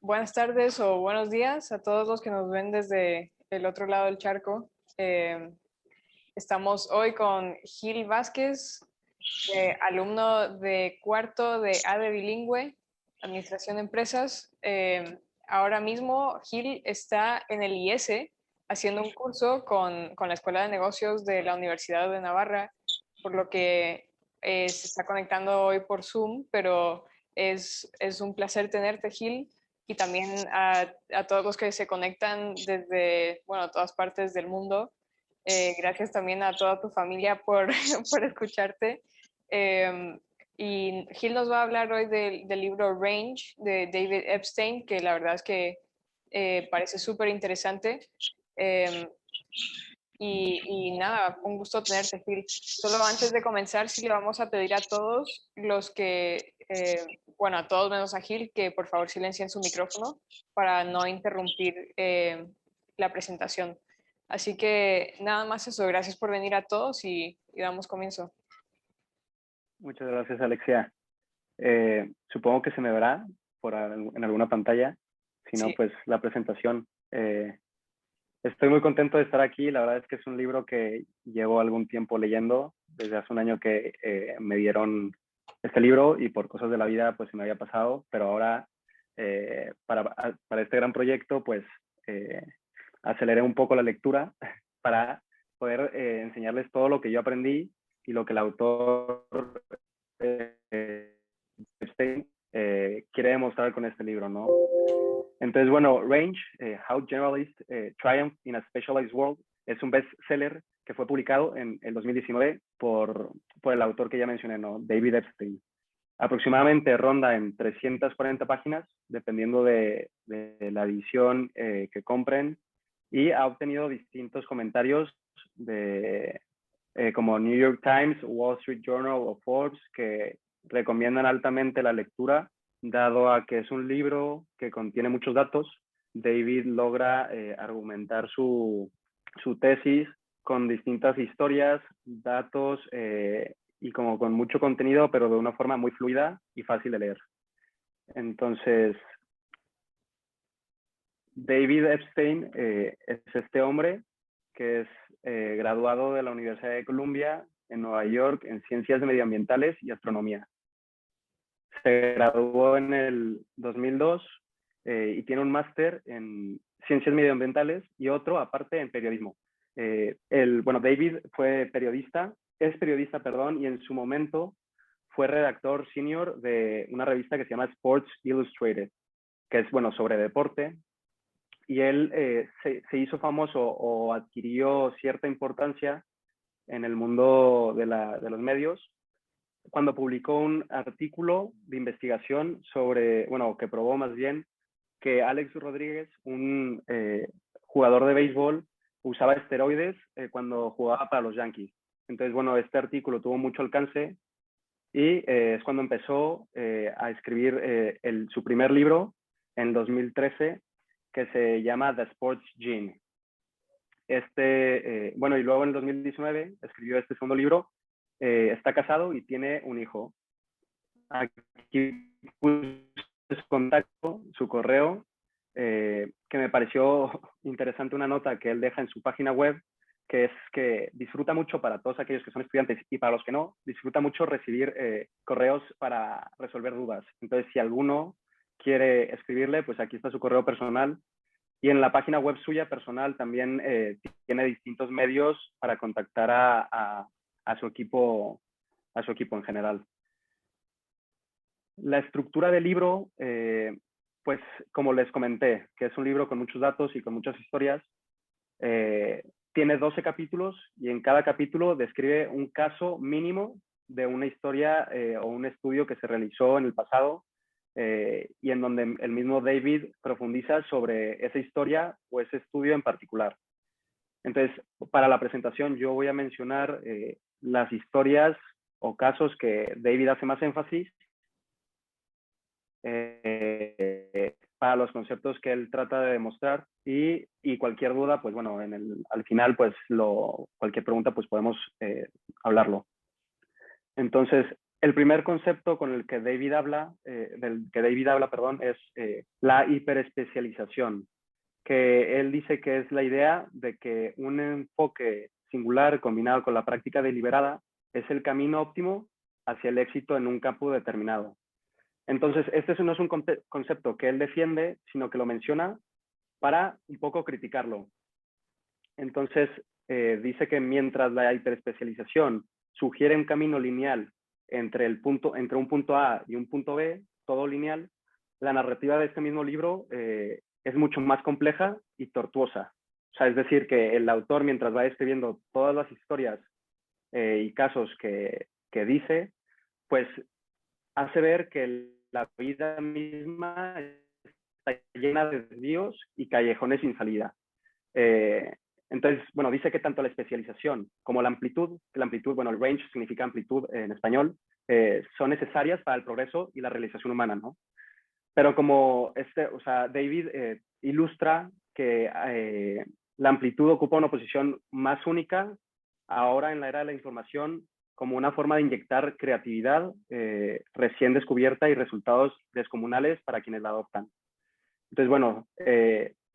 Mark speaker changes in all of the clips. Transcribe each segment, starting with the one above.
Speaker 1: Buenas tardes o buenos días a todos los que nos ven desde el otro lado del charco. Eh, Estamos hoy con Gil Vázquez, alumno de cuarto de ADE Bilingüe, Administración de Empresas. Ahora mismo Gil está en el IESE haciendo un curso con la Escuela de Negocios de la Universidad de Navarra, por lo que se está conectando hoy por Zoom, pero es un placer tenerte, Gil, y también a todos los que se conectan desde, bueno, todas partes del mundo. Gracias también a toda tu familia por, por escucharte. Y Gil nos va a hablar hoy del libro Range de David Epstein, que la verdad es que parece súper interesante. Eh, y nada, un gusto tenerte, Gil. Solo antes de comenzar, sí le vamos a pedir a todos los que, bueno, a todos menos a Gil, que por favor silencien su micrófono para no interrumpir la presentación. Así que nada más eso, gracias por venir a todos y damos comienzo.
Speaker 2: Muchas gracias, Alexia. Supongo que se me verá en alguna pantalla, si no,
Speaker 1: Sí,
Speaker 2: pues la presentación. Estoy muy contento de estar aquí. La verdad es que es un libro que llevo algún tiempo leyendo. Desde hace un año que me dieron este libro y por cosas de la vida pues se me había pasado, pero ahora para este gran proyecto pues aceleré un poco la lectura para poder enseñarles todo lo que yo aprendí y lo que el autor Epstein quiere demostrar con este libro, ¿no? Entonces, bueno, Range, How Generalists Triumph in a Specialized World, es un bestseller que fue publicado en el 2019 por el autor que ya mencioné, ¿no? David Epstein. Aproximadamente ronda en 340 páginas, dependiendo de la edición que compren, y ha obtenido distintos comentarios de como New York Times, Wall Street Journal o Forbes, que recomiendan altamente la lectura, dado a que es un libro que contiene muchos datos. David logra argumentar su tesis con distintas historias, datos y como con mucho contenido, pero de una forma muy fluida y fácil de leer. Entonces, David Epstein es este hombre que es graduado de la Universidad de Columbia en Nueva York en Ciencias Medioambientales y Astronomía. Se graduó en el 2002 y tiene un máster en Ciencias Medioambientales y otro aparte en Periodismo. Bueno, David fue periodista, es periodista, perdón, y en su momento fue redactor senior de una revista que se llama Sports Illustrated, que es, bueno, sobre deporte, y él se hizo famoso o adquirió cierta importancia en el mundo de los medios cuando publicó un artículo de investigación sobre, bueno, que probó más bien que Alex Rodríguez, un jugador de béisbol, usaba esteroides cuando jugaba para los Yankees. Entonces, bueno, este artículo tuvo mucho alcance y es cuando empezó a escribir su primer libro en 2013, que se llama The Sports Gene. Bueno, y luego en el 2019 escribió este segundo libro. Está casado y tiene un hijo. Aquí puse su contacto, su correo, que me pareció interesante una nota que él deja en su página web, que es que disfruta mucho para todos aquellos que son estudiantes y para los que no, disfruta mucho recibir correos para resolver dudas. Entonces, si alguno quiere escribirle, pues aquí está su correo personal. Y en la página web suya personal también tiene distintos medios para contactar a su equipo en general. La estructura del libro, pues como les comenté, que es un libro con muchos datos y con muchas historias, tiene 12 capítulos y en cada capítulo describe un caso mínimo de una historia o un estudio que se realizó en el pasado y en donde el mismo David profundiza sobre esa historia o ese estudio en particular. Entonces, para la presentación yo voy a mencionar las historias o casos que David hace más énfasis para los conceptos que él trata de demostrar y cualquier duda, pues bueno, al final, pues cualquier pregunta, pues podemos hablarlo. Entonces, el primer concepto con el que David habla, perdón, es la hiperespecialización, que él dice que es la idea de que un enfoque singular combinado con la práctica deliberada es el camino óptimo hacia el éxito en un campo determinado. Entonces, este no es un concepto que él defiende, sino que lo menciona para un poco criticarlo. Entonces, dice que mientras la hiperespecialización sugiere un camino lineal entre un punto A y un punto B, todo lineal, la narrativa de este mismo libro es mucho más compleja y tortuosa. O sea, es decir, que el autor, mientras va escribiendo todas las historias y casos que dice, pues hace ver que la vida misma está llena de desvíos y callejones sin salida. Entonces, bueno, dice que tanto la especialización como la amplitud, bueno, el range significa amplitud en español, son necesarias para el progreso y la realización humana, ¿no? Pero como David ilustra que la amplitud ocupa una posición más única ahora en la era de la información como una forma de inyectar creatividad recién descubierta y resultados descomunales para quienes la adoptan. Entonces, bueno,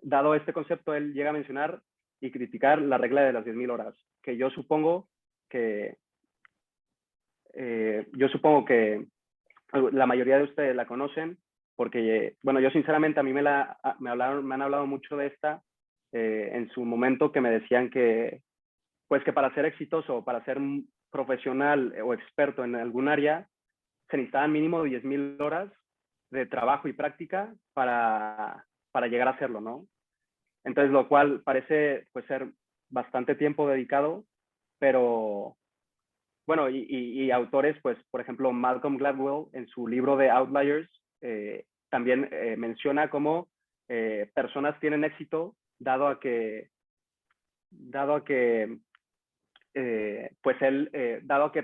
Speaker 2: dado este concepto, él llega a mencionar y criticar la regla de las 10.000 horas, que yo supongo que la mayoría de ustedes la conocen, porque, bueno, yo sinceramente a mí me han hablado mucho de esta en su momento, que me decían que, pues que para ser exitoso, para ser profesional o experto en algún área, se necesitaban mínimo 10.000 horas de trabajo y práctica para llegar a hacerlo, ¿no? Entonces, lo cual parece pues ser bastante tiempo dedicado, pero bueno, y autores, pues, por ejemplo, Malcolm Gladwell, en su libro de Outliers, también menciona cómo personas tienen éxito dado a que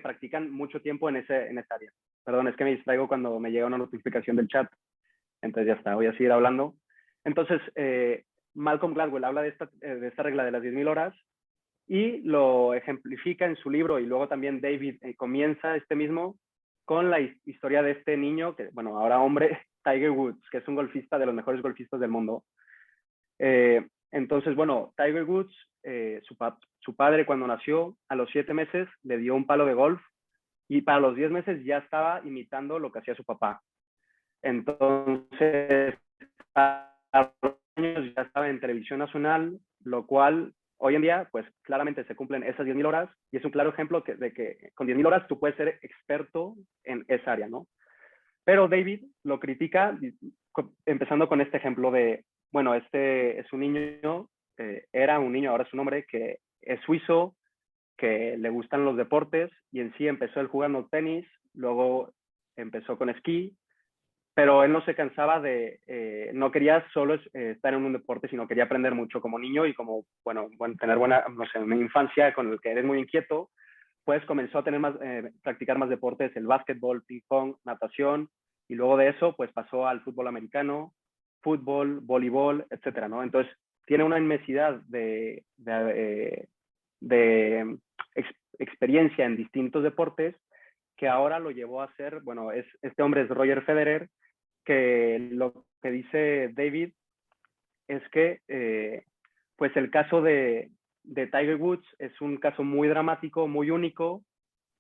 Speaker 2: practican mucho tiempo en esa área. Perdón, es que me distraigo cuando me llega una notificación del chat. Entonces ya está, voy a seguir hablando. Entonces, Malcolm Gladwell habla de esta regla de las 10.000 horas y lo ejemplifica en su libro, y luego también David comienza mismo con la historia de este niño, que, bueno, ahora hombre, Tiger Woods, que es un golfista de los mejores golfistas del mundo. Entonces, bueno, Tiger Woods, su padre cuando nació, a los 7 meses le dio un palo de golf y para los 10 meses ya estaba imitando lo que hacía su papá. Entonces, a los años ya estaba en televisión nacional, lo cual hoy en día, pues claramente se cumplen esas 10.000 horas y es un claro ejemplo de que con 10.000 horas tú puedes ser experto en esa área, ¿no? Pero David lo critica empezando con este ejemplo de, bueno, este es un niño, era un niño, ahora es un hombre que es suizo, que le gustan los deportes y en sí empezó él jugando tenis, luego empezó con esquí, pero él no se cansaba no quería solo estar en un deporte, sino quería aprender mucho como niño y como, bueno tener no sé, una infancia con el que eres muy inquieto, pues comenzó a practicar más deportes, el básquetbol, ping pong, natación, y luego de eso, pues pasó al fútbol americano, fútbol, voleibol, etcétera, ¿no? Entonces, tiene una inmensidad de experiencia en distintos deportes que ahora lo llevó a ser, bueno, este hombre es Roger Federer, que lo que dice David es que pues el caso de Tiger Woods es un caso muy dramático, muy único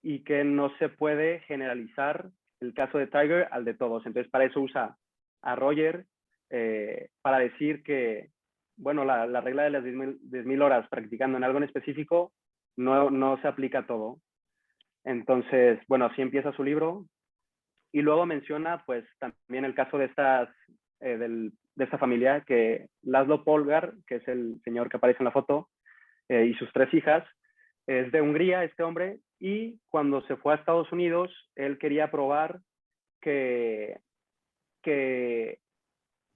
Speaker 2: y que no se puede generalizar el caso de Tiger al de todos. Entonces, para eso usa a Roger para decir que, bueno, la regla de las 10.000 horas practicando en algo en específico no se aplica a todo. Entonces, bueno, así empieza su libro. Y luego menciona, pues, también el caso de esta familia, que Laszlo Polgár, que es el señor que aparece en la foto, y sus 3 hijas, es de Hungría, este hombre, y cuando se fue a Estados Unidos, él quería probar que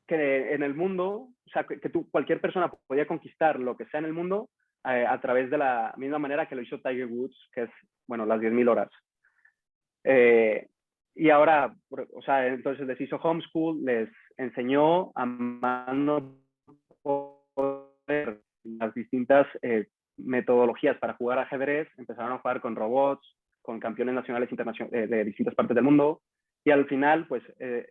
Speaker 2: en el mundo, o sea, que cualquier persona podía conquistar lo que sea en el mundo a través de la misma manera que lo hizo Tiger Woods, que es, bueno, las 10.000 horas. Y ahora, o sea, entonces les hizo homeschool, les enseñó a mano poder las distintas metodologías para jugar ajedrez, empezaron a jugar con robots, con campeones nacionales de distintas partes del mundo. Y al final, pues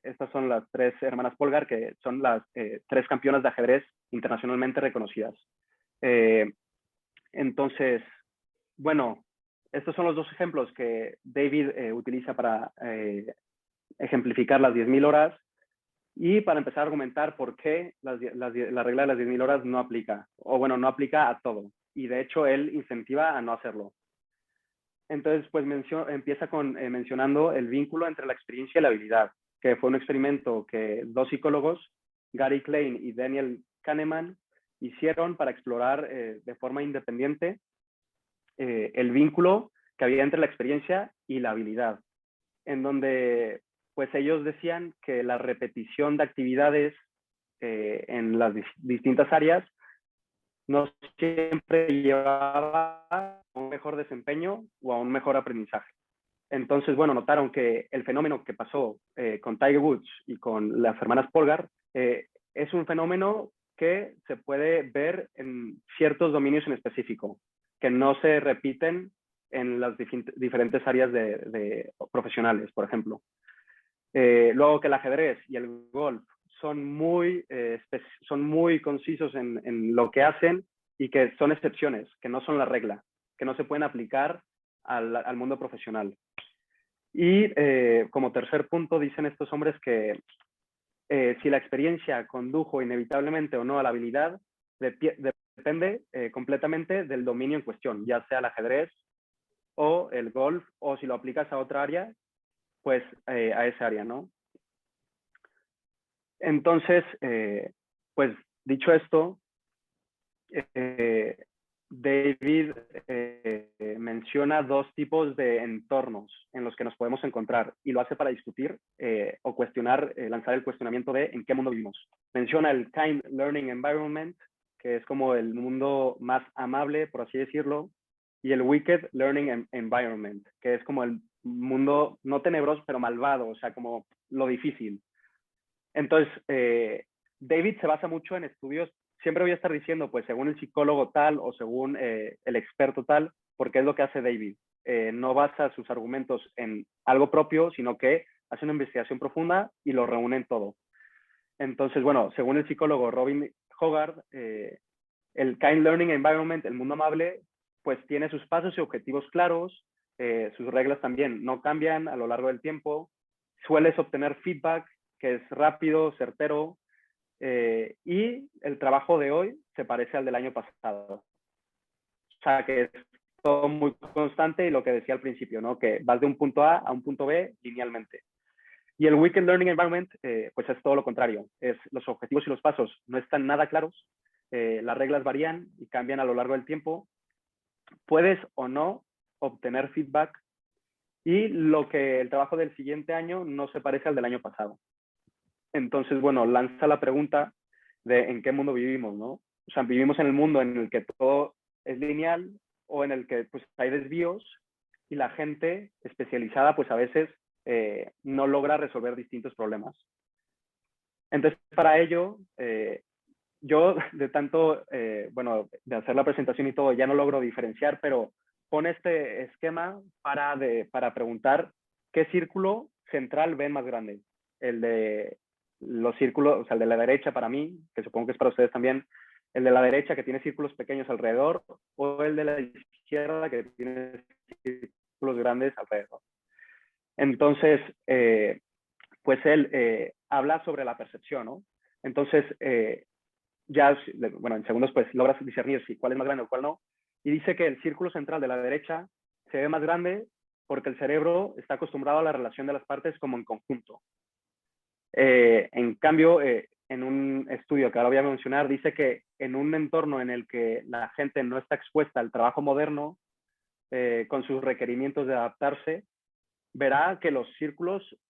Speaker 2: estas son las tres hermanas Polgar, que son las tres campeonas de ajedrez internacionalmente reconocidas. Entonces, bueno, estos son los dos ejemplos que David utiliza para ejemplificar las 10.000 horas y para empezar a argumentar por qué la regla de las 10.000 horas no aplica, o bueno, no aplica a todo. Y de hecho, él incentiva a no hacerlo. Entonces, pues empieza mencionando el vínculo entre la experiencia y la habilidad, que fue un experimento que dos psicólogos, Gary Klein y Daniel Kahneman, hicieron para explorar de forma independiente el vínculo que había entre la experiencia y la habilidad, en donde pues ellos decían que la repetición de actividades en las distintas áreas no siempre llevaba a un mejor desempeño o a un mejor aprendizaje. Entonces, bueno, notaron que el fenómeno que pasó con Tiger Woods y con las hermanas Polgar es un fenómeno que se puede ver en ciertos dominios en específico, que no se repiten en las diferentes áreas de profesionales, por ejemplo. Luego que el ajedrez y el golf son muy concisos en lo que hacen y que son excepciones, que no son la regla, que no se pueden aplicar al mundo profesional. Y como tercer punto dicen estos hombres que si la experiencia condujo inevitablemente o no a la habilidad, depende completamente del dominio en cuestión, ya sea el ajedrez o el golf, o si lo aplicas a otra área, pues a esa área, ¿no? Entonces, pues dicho esto, David menciona dos tipos de entornos en los que nos podemos encontrar y lo hace para discutir o cuestionar, lanzar el cuestionamiento de en qué mundo vivimos. Menciona el Kind Learning Environment, que es como el mundo más amable, por así decirlo, y el Wicked Learning Environment, que es como el mundo no tenebroso, pero malvado, o sea, como lo difícil. Entonces, David se basa mucho en estudios, siempre voy a estar diciendo, pues, según el psicólogo tal o según el experto tal, porque es lo que hace David. No basa sus argumentos en algo propio, sino que hace una investigación profunda y lo reúne en todo. Entonces, bueno, según el psicólogo Robin Hogarth, el Kind Learning Environment, el mundo amable, pues tiene sus pasos y objetivos claros, sus reglas también no cambian a lo largo del tiempo, sueles obtener feedback que es rápido, certero, y el trabajo de hoy se parece al del año pasado. O sea, que es todo muy constante y lo que decía al principio, ¿no? Que vas de un punto A un punto B linealmente. Y el Weekend Learning Environment, pues es todo lo contrario. Los objetivos y los pasos no están nada claros, las reglas varían y cambian a lo largo del tiempo. Puedes o no obtener feedback y el trabajo del siguiente año no se parece al del año pasado. Entonces, bueno, lanza la pregunta de en qué mundo vivimos, ¿no? O sea, vivimos en el mundo en el que todo es lineal o en el que pues hay desvíos y la gente especializada pues a veces no logra resolver distintos problemas. Entonces, para ello, yo de tanto, bueno, de hacer la presentación y todo, ya no logro diferenciar, pero pone este esquema para preguntar qué círculo central ven más grande. El de los círculos, o sea, el de la derecha para mí, que supongo que es para ustedes también, el de la derecha que tiene círculos pequeños alrededor, o el de la izquierda que tiene círculos grandes alrededor. Entonces, pues él habla sobre la percepción, ¿no? Entonces, ya, bueno, en segundos, pues logras discernir si cuál es más grande o cuál no. Y dice que el círculo central de la derecha se ve más grande porque el cerebro está acostumbrado a la relación de las partes como en conjunto. En cambio, en un estudio que ahora voy a mencionar, dice que en un entorno en el que la gente no está expuesta al trabajo moderno, con sus requerimientos de adaptarse, verá que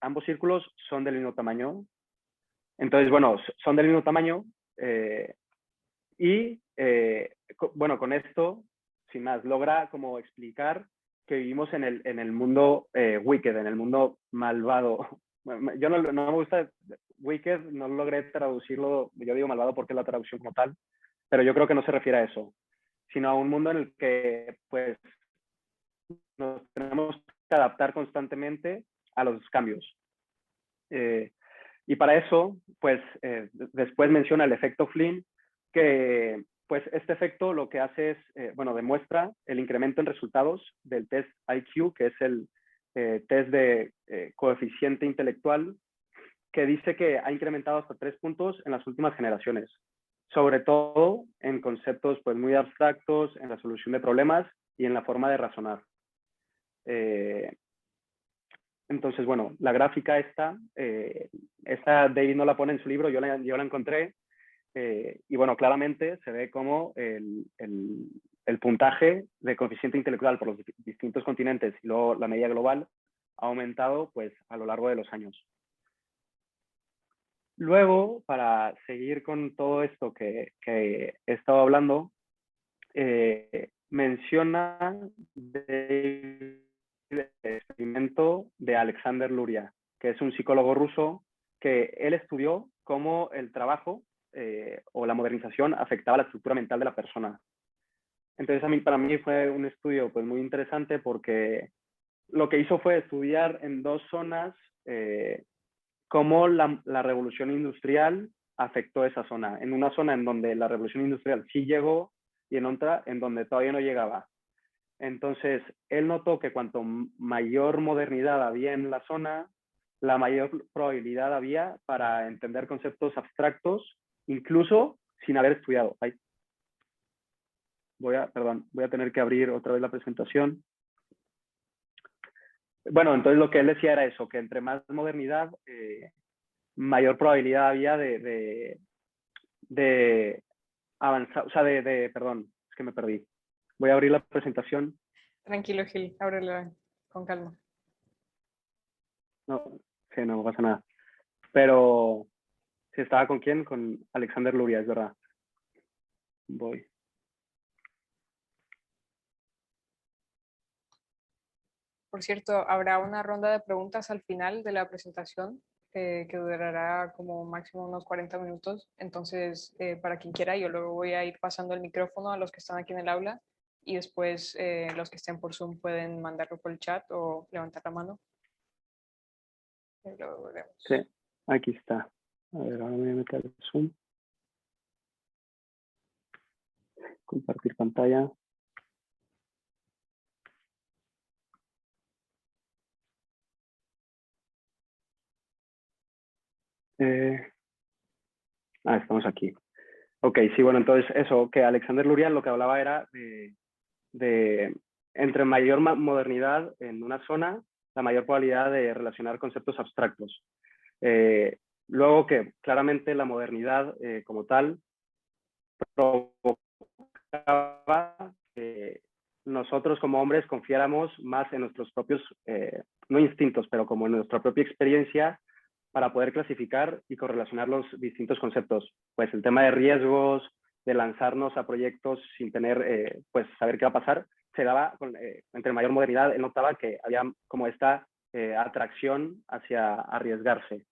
Speaker 2: ambos círculos son del mismo tamaño. Entonces, bueno, son del mismo tamaño y, bueno, con esto, sin más, logra como explicar que vivimos en el mundo wicked, en el mundo malvado. Yo no me gusta wicked, no logré traducirlo, yo digo malvado porque es la traducción como tal, pero yo creo que no se refiere a eso, sino a un mundo en el que pues nos tenemos adaptar constantemente a los cambios. Y para eso, pues, después menciona el efecto Flynn, que pues este efecto lo que hace es, bueno, demuestra el incremento en resultados del test IQ, que es el test de coeficiente intelectual, que dice que ha incrementado hasta 3 puntos en las últimas generaciones, sobre todo en conceptos pues, muy abstractos, en la solución de problemas y en la forma de razonar. Entonces, bueno, la gráfica esta David no la pone en su libro, yo la encontré, y bueno, claramente se ve como el puntaje de coeficiente intelectual por los distintos continentes y luego la media global ha aumentado pues a lo largo de los años. Luego, para seguir con todo esto que he estado hablando, menciona el experimento de Alexander Luria, que es un psicólogo ruso que él estudió cómo el trabajo o la modernización afectaba la estructura mental de la persona. Entonces, para mí fue un estudio pues, muy interesante porque lo que hizo fue estudiar en 2 zonas cómo la revolución industrial afectó esa zona. En una zona en donde la revolución industrial sí llegó y en otra en donde todavía no llegaba. Entonces, él notó que cuanto mayor modernidad había en la zona, la mayor probabilidad había para entender conceptos abstractos, incluso sin haber estudiado. Ay. Voy a tener que abrir otra vez la presentación. Bueno, entonces lo que él decía era eso, que entre más modernidad, mayor probabilidad había de avanzar, o sea, perdón, es que me perdí. Voy a abrir la presentación.
Speaker 1: Tranquilo, Gil, ábrela con calma.
Speaker 2: No, sí, no pasa nada. Pero, ¿si estaba con quién? Con Alexander Luria, es verdad. Voy.
Speaker 1: Por cierto, habrá una ronda de preguntas al final de la presentación que durará como máximo unos 40 minutos. Entonces, para quien quiera, yo luego voy a ir pasando el micrófono a los que están aquí en el aula y después los que estén por Zoom pueden mandarlo por el chat o levantar la mano. Y luego veremos.
Speaker 2: Sí, aquí está. A ver, ahora me voy a meter el Zoom. Compartir pantalla. Estamos aquí. Ok, sí, bueno, entonces eso, que Alexander Luria lo que hablaba era de entre mayor modernidad en una zona, la mayor probabilidad de relacionar conceptos abstractos. Luego que claramente la modernidad como tal provocaba que nosotros como hombres confiáramos más en nuestros propios, no instintos, pero como en nuestra propia experiencia para poder clasificar y correlacionar los distintos conceptos. Pues el tema de riesgos, de lanzarnos a proyectos sin tener, pues saber qué va a pasar, se daba entre mayor modernidad. Él notaba que había como esta atracción hacia arriesgarse.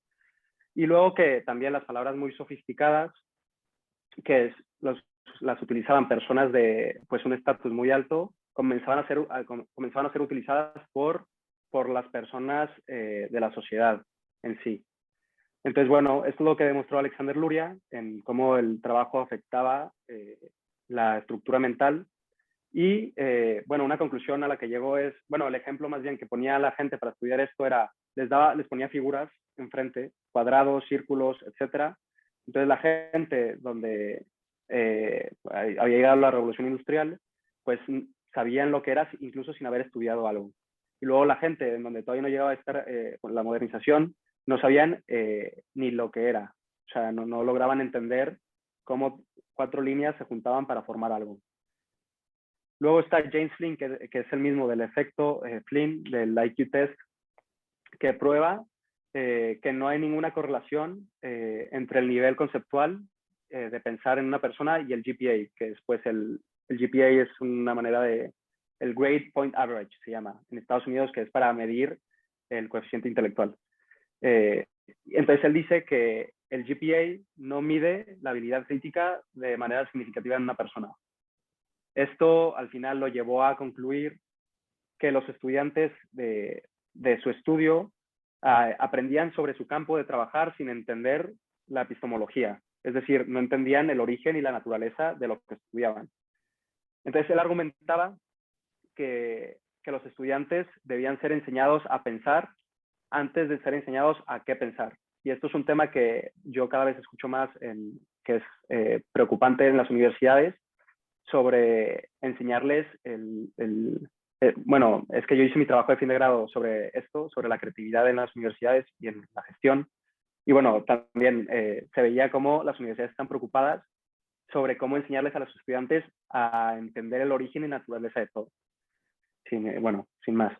Speaker 2: Y luego que también las palabras muy sofisticadas, que las utilizaban personas de pues, un estatus muy alto, comenzaban a ser utilizadas por las personas de la sociedad en sí. Entonces, bueno, esto es lo que demostró Alexander Luria en cómo el trabajo afectaba la estructura mental. Y, bueno, una conclusión a la que llegó es, bueno, el ejemplo más bien que ponía a la gente para estudiar esto era, les ponía figuras enfrente, cuadrados, círculos, etcétera. Entonces, la gente donde había llegado la revolución industrial, pues sabían lo que era incluso sin haber estudiado algo. Y luego la gente en donde todavía no llegaba a estar con la modernización, no sabían ni lo que era. O sea, no lograban entender cómo 4 líneas se juntaban para formar algo. Luego está James Flynn, que es el mismo del efecto Flynn, del IQ test, que prueba que no hay ninguna correlación entre el nivel conceptual de pensar en una persona y el GPA, que después el GPA es una manera el Grade Point Average, se llama, en Estados Unidos, que es para medir el coeficiente intelectual. Entonces él dice que el GPA no mide la habilidad crítica de manera significativa en una persona. Esto al final lo llevó a concluir que los estudiantes de su estudio aprendían sobre su campo de trabajar sin entender la epistemología. Es decir, no entendían el origen y la naturaleza de lo que estudiaban. Entonces, él argumentaba que los estudiantes debían ser enseñados a pensar antes de ser enseñados a qué pensar. Y esto es un tema que yo cada vez escucho más, que es preocupante en las universidades, sobre enseñarles bueno, es que yo hice mi trabajo de fin de grado sobre esto, sobre la creatividad en las universidades y en la gestión. Y bueno, también se veía cómo las universidades están preocupadas sobre cómo enseñarles a los estudiantes a entender el origen y naturaleza de todo. Bueno, sin más.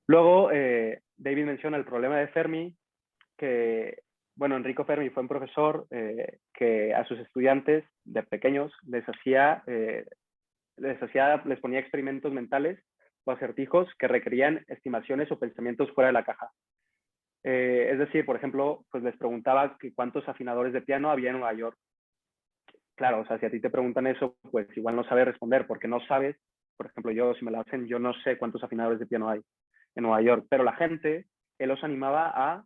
Speaker 2: Luego, David menciona el problema de Fermi, que, bueno, Enrico Fermi fue un profesor que a sus estudiantes de pequeños les ponía experimentos mentales o acertijos que requerían estimaciones o pensamientos fuera de la caja. Es decir, por ejemplo, pues les preguntaba que cuántos afinadores de piano había en Nueva York. Claro, o sea, si a ti te preguntan eso, pues igual no sabes responder porque no sabes. Por ejemplo, yo, si me lo hacen, yo no sé cuántos afinadores de piano hay en Nueva York, pero la gente, él los animaba a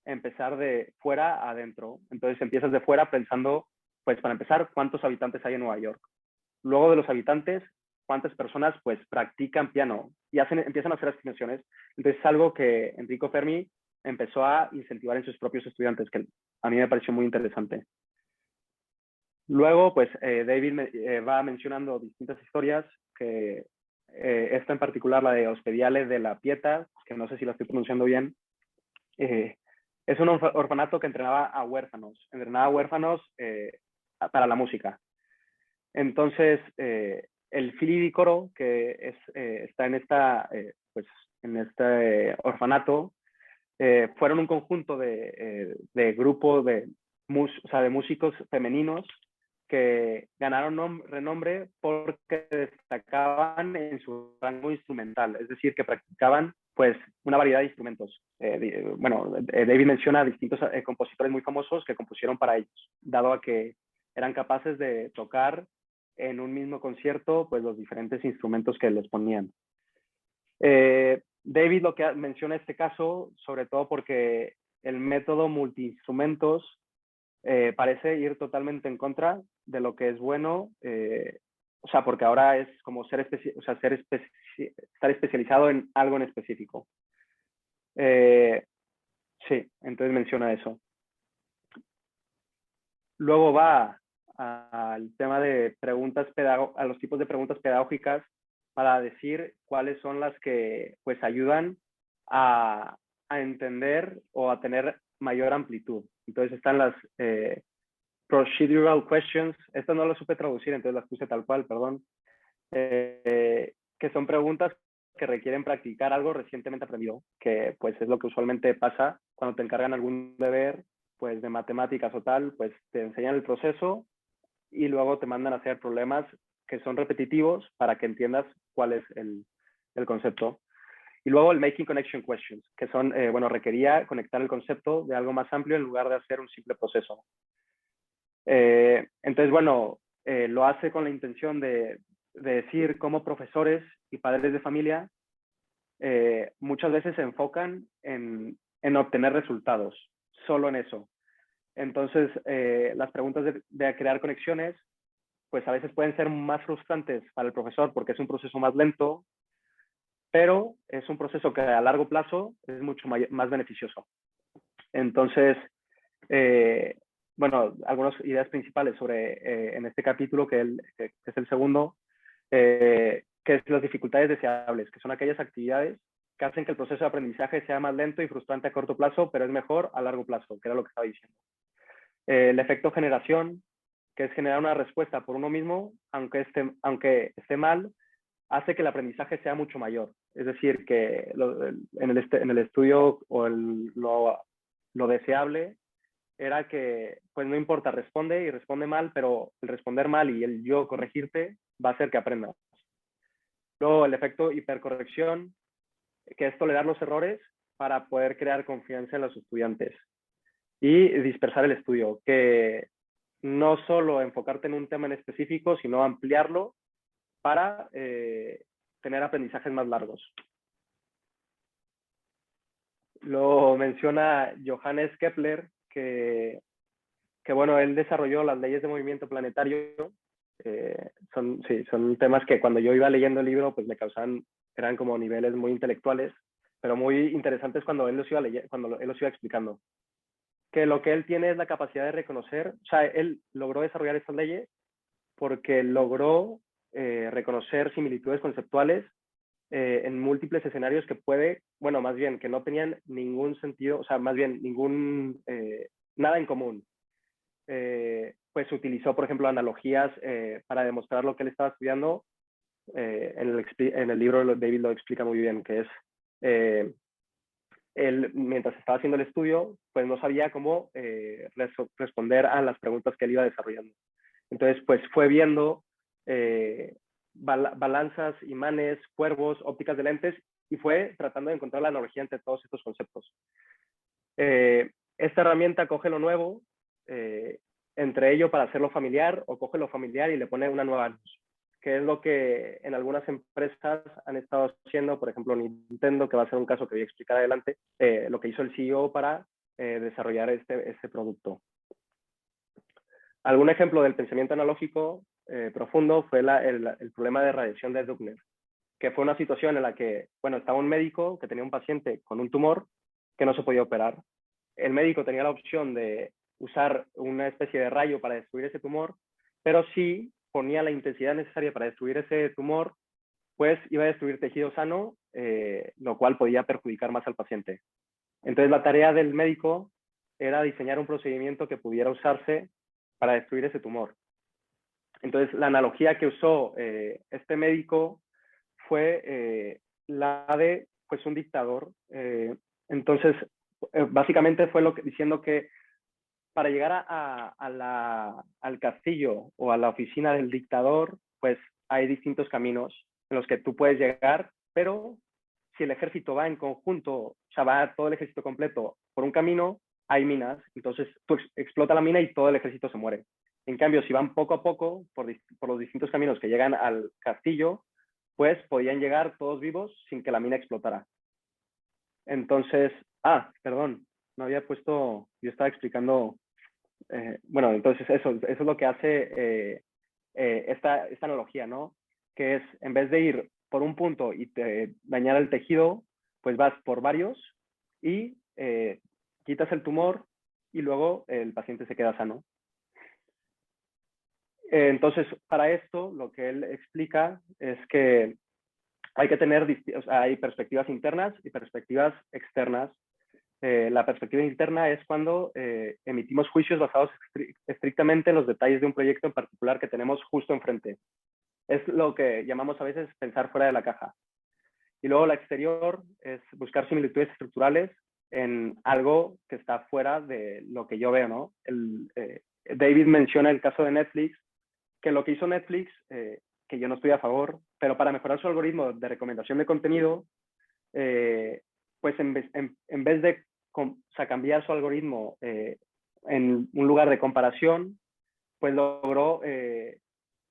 Speaker 2: empezar de fuera a adentro. Entonces empiezas de fuera pensando, pues para empezar, cuántos habitantes hay en Nueva York. Luego de los habitantes, cuántas personas pues practican piano y empiezan a hacer estimaciones. Entonces es algo que Enrico Fermi empezó a incentivar en sus propios estudiantes, que a mí me pareció muy interesante. Luego, pues David va mencionando distintas historias, que esta en particular, la de Ospedale de la Pieta, que no sé si la estoy pronunciando bien, es un orfanato que entrenaba a huérfanos para la música. Entonces, el Fili di Coro, que está en este orfanato, fueron un conjunto de grupo de músicos femeninos que ganaron renombre porque destacaban en su rango instrumental, es decir, que practicaban pues una variedad de instrumentos. David menciona a distintos compositores muy famosos que compusieron para ellos, dado a que eran capaces de tocar en un mismo concierto pues los diferentes instrumentos que les ponían. David lo que menciona este caso, sobre todo porque el método multiinstrumentos parece ir totalmente en contra de lo que es bueno, o sea, porque ahora es como estar especializado en algo en específico. Sí, entonces menciona eso. Luego va al tema de a los tipos de preguntas pedagógicas para decir cuáles son las que pues ayudan a entender o a tener mayor amplitud. Entonces están las procedural questions, esto no lo supe traducir, entonces las puse tal cual, perdón, que son preguntas que requieren practicar algo recientemente aprendido, que pues es lo que usualmente pasa cuando te encargan algún deber pues de matemáticas o tal, pues te enseñan el proceso y luego te mandan a hacer problemas que son repetitivos para que entiendas cuál es el concepto. Y luego el making connection questions, que son, requería conectar el concepto de algo más amplio en lugar de hacer un simple proceso. Entonces, lo hace con la intención de decir cómo profesores y padres de familia muchas veces se enfocan en obtener resultados, solo en eso. Entonces, las preguntas de crear conexiones, pues a veces pueden ser más frustrantes para el profesor porque es un proceso más lento, pero es un proceso que a largo plazo es mucho más beneficioso. Entonces, algunas ideas principales sobre en este capítulo, que es el segundo, que es las dificultades deseables, que son aquellas actividades que hacen que el proceso de aprendizaje sea más lento y frustrante a corto plazo, pero es mejor a largo plazo, que era lo que estaba diciendo. El efecto generación, que es generar una respuesta por uno mismo, aunque esté mal, hace que el aprendizaje sea mucho mayor. Es decir, que en el estudio o lo deseable era que, pues no importa, responde mal, pero el responder mal y el yo corregirte va a hacer que aprendas. Luego el efecto hipercorrección, que es tolerar los errores para poder crear confianza en los estudiantes. Y dispersar el estudio, que no solo enfocarte en un tema en específico, sino ampliarlo para tener aprendizajes más largos. Lo menciona Johannes Kepler, que bueno, él desarrolló las leyes de movimiento planetario. Son temas que cuando yo iba leyendo el libro, pues me causaban, eran como niveles muy intelectuales, pero muy interesantes cuando él los iba cuando él los iba explicando. Que lo que él tiene es la capacidad de reconocer, o sea, él logró desarrollar estas leyes porque logró reconocer similitudes conceptuales en múltiples escenarios que bueno, más bien, que no tenían ningún sentido, o sea, más bien, nada en común. Pues utilizó, por ejemplo, analogías para demostrar lo que él estaba estudiando. En el libro David lo explica muy bien, que es él, mientras estaba haciendo el estudio, pues no sabía cómo responder a las preguntas que él iba desarrollando. Entonces, pues fue viendo balanzas, imanes, cuervos, ópticas de lentes, y fue tratando de encontrar la analogía entre todos estos conceptos. Esta herramienta coge lo nuevo, entre ello para hacerlo familiar, o coge lo familiar y le pone una nueva luz, que es lo que en algunas empresas han estado haciendo, por ejemplo Nintendo, que va a ser un caso que voy a explicar adelante, lo que hizo el CEO para desarrollar este producto. Algún ejemplo del pensamiento analógico profundo fue el problema de radiación de Dubner, que fue una situación en la que, bueno, estaba un médico que tenía un paciente con un tumor que no se podía operar. El médico tenía la opción de usar una especie de rayo para destruir ese tumor, pero si ponía la intensidad necesaria para destruir ese tumor, pues iba a destruir tejido sano, lo cual podía perjudicar más al paciente. Entonces la tarea del médico era diseñar un procedimiento que pudiera usarse para destruir ese tumor. Entonces la analogía que usó este médico fue la de pues un dictador. Entonces básicamente fue diciendo que para llegar al castillo o a la oficina del dictador, pues hay distintos caminos en los que tú puedes llegar, pero si el ejército va en conjunto, o sea, va todo el ejército completo por un camino, hay minas, entonces tú explota la mina y todo el ejército se muere. En cambio, si van poco a poco por los distintos caminos que llegan al castillo, pues podían llegar todos vivos sin que la mina explotara. Entonces, perdón, no había puesto, yo estaba explicando, bueno, entonces eso es lo que hace esta analogía, ¿no? Que es, en vez de ir por un punto y dañar el tejido, pues vas por varios y quitas el tumor y luego el paciente se queda sano. Entonces, para esto, lo que él explica es que hay que tener, hay perspectivas internas y perspectivas externas. La perspectiva interna es cuando emitimos juicios basados estrictamente en los detalles de un proyecto en particular que tenemos justo enfrente. Es lo que llamamos a veces pensar fuera de la caja. Y luego la exterior es buscar similitudes estructurales en algo que está fuera de lo que yo veo, ¿no? David menciona el caso de Netflix, que lo que hizo Netflix, que yo no estoy a favor, pero para mejorar su algoritmo de recomendación de contenido, pues en vez de cambiar su algoritmo en un lugar de comparación, pues logró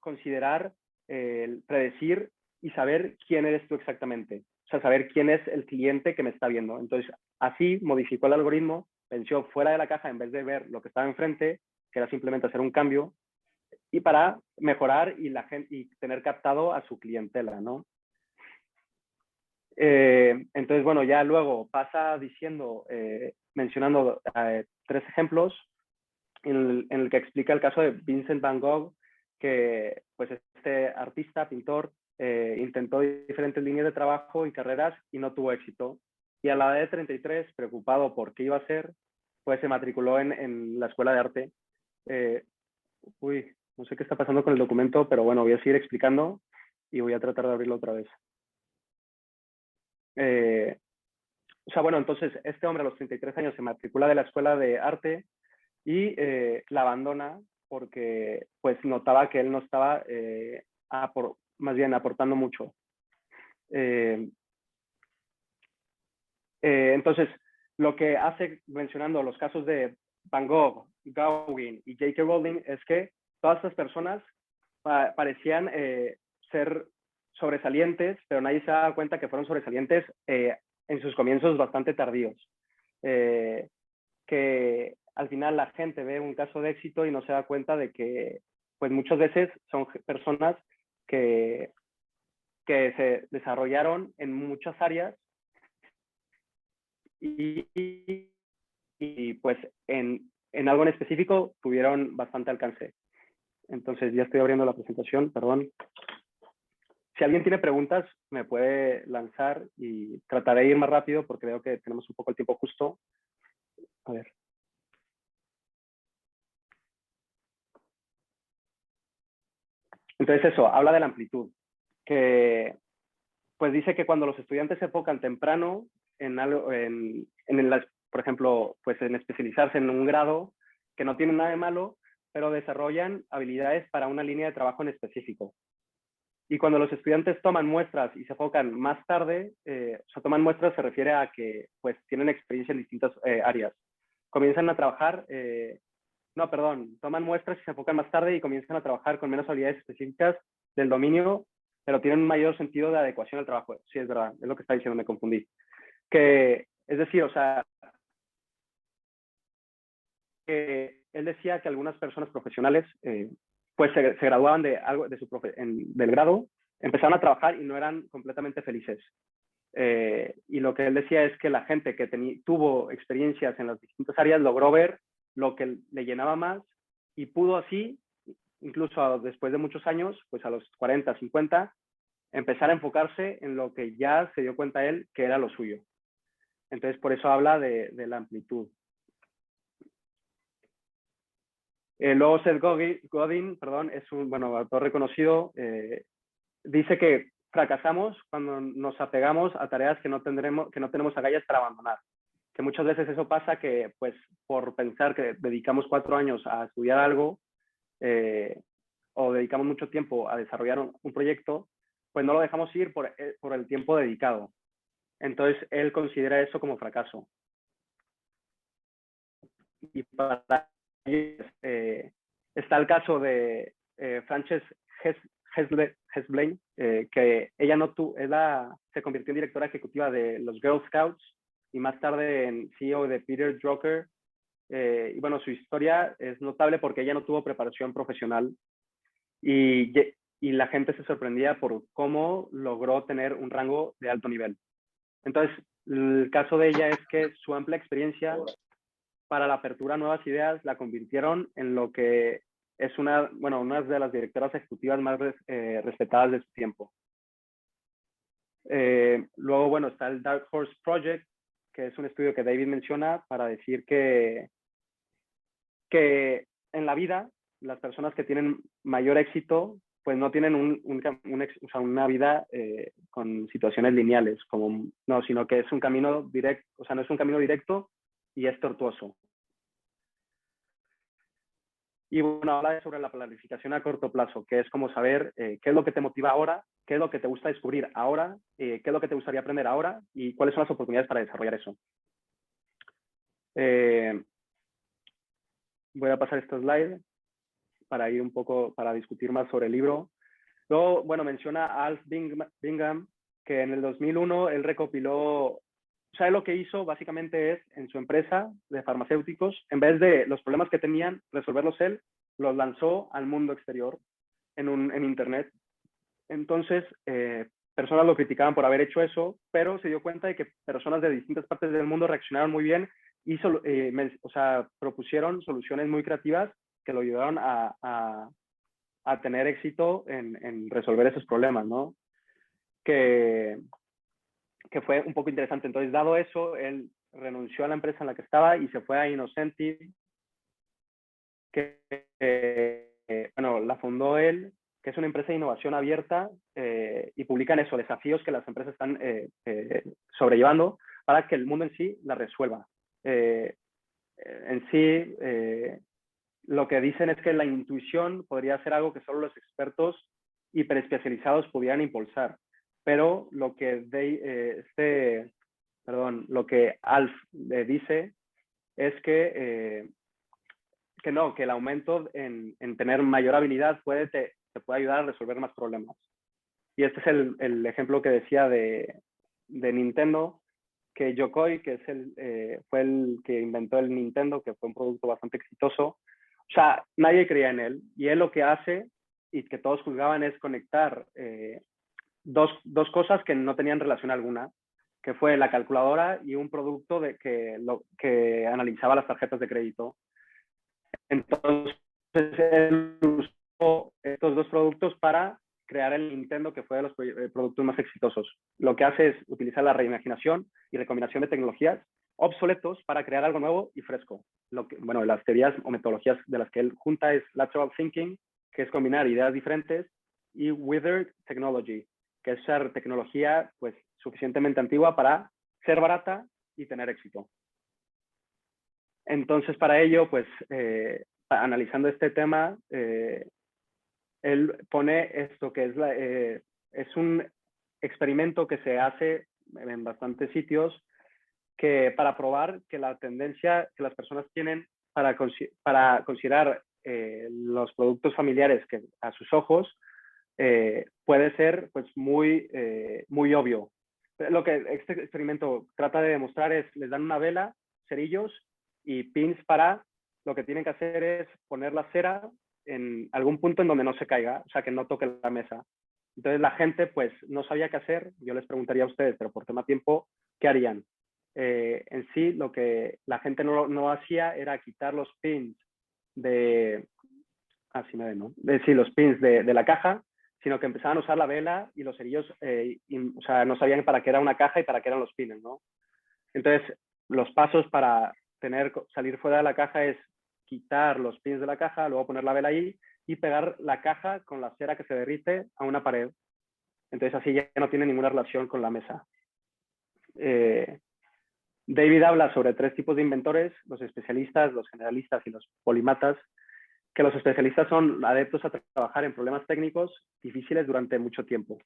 Speaker 2: considerar, predecir y saber quién eres tú exactamente. O sea, saber quién es el cliente que me está viendo. Entonces, así modificó el algoritmo, pensó fuera de la caja en vez de ver lo que estaba enfrente, que era simplemente hacer un cambio, y para mejorar y tener captado a su clientela, ¿no? Entonces, bueno, ya luego pasa diciendo, mencionando 3 ejemplos en el que explica el caso de Vincent Van Gogh, que pues este artista, pintor, intentó diferentes líneas de trabajo y carreras y no tuvo éxito. Y a la edad de 33, preocupado por qué iba a hacer, pues se matriculó en la escuela de arte. No sé qué está pasando con el documento, pero bueno, voy a seguir explicando y voy a tratar de abrirlo otra vez. O sea, bueno, entonces este hombre a los 33 años se matricula de la escuela de arte y la abandona porque pues notaba que él no estaba más bien aportando mucho. Entonces, lo que hace, mencionando los casos de Van Gogh, Gauguin y J.K. Rowling, es que todas estas personas parecían ser sobresalientes, pero nadie se da cuenta que fueron sobresalientes en sus comienzos bastante tardíos. Que al final la gente ve un caso de éxito y no se da cuenta de que pues muchas veces son personas que se desarrollaron en muchas áreas y pues en algo en específico tuvieron bastante alcance. Entonces ya estoy abriendo la presentación, perdón. Si alguien tiene preguntas, me puede lanzar y trataré de ir más rápido porque veo que tenemos un poco el tiempo justo. A ver. Entonces eso, habla de la amplitud, que pues dice que cuando los estudiantes se enfocan temprano en algo, por ejemplo, pues en especializarse en un grado, que no tiene nada de malo, pero desarrollan habilidades para una línea de trabajo en específico. Y cuando los estudiantes toman muestras y se enfocan más tarde, o sea, toman muestras se refiere a que pues tienen experiencia en distintas áreas. Comienzan a trabajar, no, perdón, toman muestras y se enfocan más tarde y comienzan a trabajar con menos habilidades específicas del dominio, pero tienen un mayor sentido de adecuación al trabajo. Sí, es verdad, es lo que está diciendo, me confundí. Que, es decir, o sea, que él decía que algunas personas profesionales pues se graduaban de algo de del grado, empezaron a trabajar y no eran completamente felices. Y lo que él decía es que la gente que tuvo experiencias en las distintas áreas logró ver lo que le llenaba más y pudo así, incluso después de muchos años, pues a los 40, 50, empezar a enfocarse en lo que ya se dio cuenta él que era lo suyo. Entonces, por eso habla de la amplitud. Luego Seth Godin, perdón, es un autor reconocido, dice que fracasamos cuando nos apegamos a tareas que no tenemos agallas para abandonar. Que muchas veces eso pasa que, pues, por pensar que dedicamos 4 años a estudiar algo o dedicamos mucho tiempo a desarrollar un proyecto, pues no lo dejamos ir por el tiempo dedicado. Entonces, él considera eso como fracaso. Y para está el caso de Frances Hesblain, que ella se convirtió en directora ejecutiva de los Girl Scouts y más tarde en CEO de Peter Drucker. Y bueno, su historia es notable porque ella no tuvo preparación profesional y la gente se sorprendía por cómo logró tener un rango de alto nivel. Entonces, el caso de ella es que su amplia experiencia para la apertura a nuevas ideas la convirtieron en lo que es una de las directoras ejecutivas más respetadas de su tiempo. Luego, bueno, está el Dark Horse Project, que es un estudio que David menciona para decir que en la vida las personas que tienen mayor éxito pues no tienen una vida con situaciones lineales, sino que es un camino directo, o sea, no es un camino directo y es tortuoso. Y bueno, habla sobre la planificación a corto plazo, que es como saber qué es lo que te motiva ahora, qué es lo que te gusta descubrir ahora, qué es lo que te gustaría aprender ahora y cuáles son las oportunidades para desarrollar eso. Voy a pasar este slide para ir un poco, para discutir más sobre el libro. Luego, bueno, menciona a Alf Bingham, que en el 2001 él recopiló, o sea, lo que hizo básicamente es, en su empresa de farmacéuticos, en vez de los problemas que tenían, resolverlos él, los lanzó al mundo exterior en Internet. Entonces, personas lo criticaban por haber hecho eso, pero se dio cuenta de que personas de distintas partes del mundo reaccionaron muy bien y propusieron soluciones muy creativas que lo ayudaron a tener éxito en resolver esos problemas, ¿no? Que fue un poco interesante. Entonces, dado eso, él renunció a la empresa en la que estaba y se fue a Innocentive, que la fundó él, que es una empresa de innovación abierta y publican eso, desafíos que las empresas están sobrellevando para que el mundo en sí la resuelva. En sí, lo que dicen es que la intuición podría ser algo que solo los expertos hiperespecializados pudieran impulsar, pero lo que lo que Alf dice es que no, que el aumento en tener mayor habilidad te puede ayudar a resolver más problemas. Y este es el ejemplo que decía de Nintendo, que Yokoi, que es fue el que inventó el Nintendo, que fue un producto bastante exitoso. O sea, nadie creía en él. Y él lo que hace, y que todos juzgaban, es conectar dos cosas que no tenían relación alguna, que fue la calculadora y un producto que analizaba las tarjetas de crédito. Entonces, él usó estos dos productos para crear el Nintendo, que fue de los productos más exitosos. Lo que hace es utilizar la reimaginación y recombinación de tecnologías obsoletos para crear algo nuevo y fresco. Bueno, las teorías o metodologías de las que él junta es lateral thinking, que es combinar ideas diferentes, y withered technology, que es usar tecnología pues suficientemente antigua para ser barata y tener éxito. Entonces, para ello, pues, analizando este tema, él pone esto que es un experimento que se hace en bastantes sitios para probar que la tendencia que las personas tienen para considerar los productos familiares que a sus ojos puede ser pues muy obvio. Lo que este experimento trata de demostrar es, les dan una vela, cerillos y pins lo que tienen que hacer es poner la cera en algún punto en donde no se caiga, o sea, que no toque la mesa. Entonces la gente pues no sabía qué hacer. Yo les preguntaría a ustedes, pero por tema de tiempo, ¿qué harían? En sí, lo que la gente no hacía era quitar los pins los pins de la caja, sino que empezaban a usar la vela y los cerillos, o sea, no sabían para qué era una caja y para qué eran los pines, ¿no? Entonces, los pasos para salir fuera de la caja es quitar los pins de la caja, luego poner la vela ahí y pegar la caja con la cera que se derrite a una pared. Entonces, así ya no tiene ninguna relación con la mesa. David habla sobre 3 tipos de inventores: los especialistas, los generalistas y los polímatas. Que los especialistas son adeptos a trabajar en problemas técnicos difíciles durante mucho tiempo.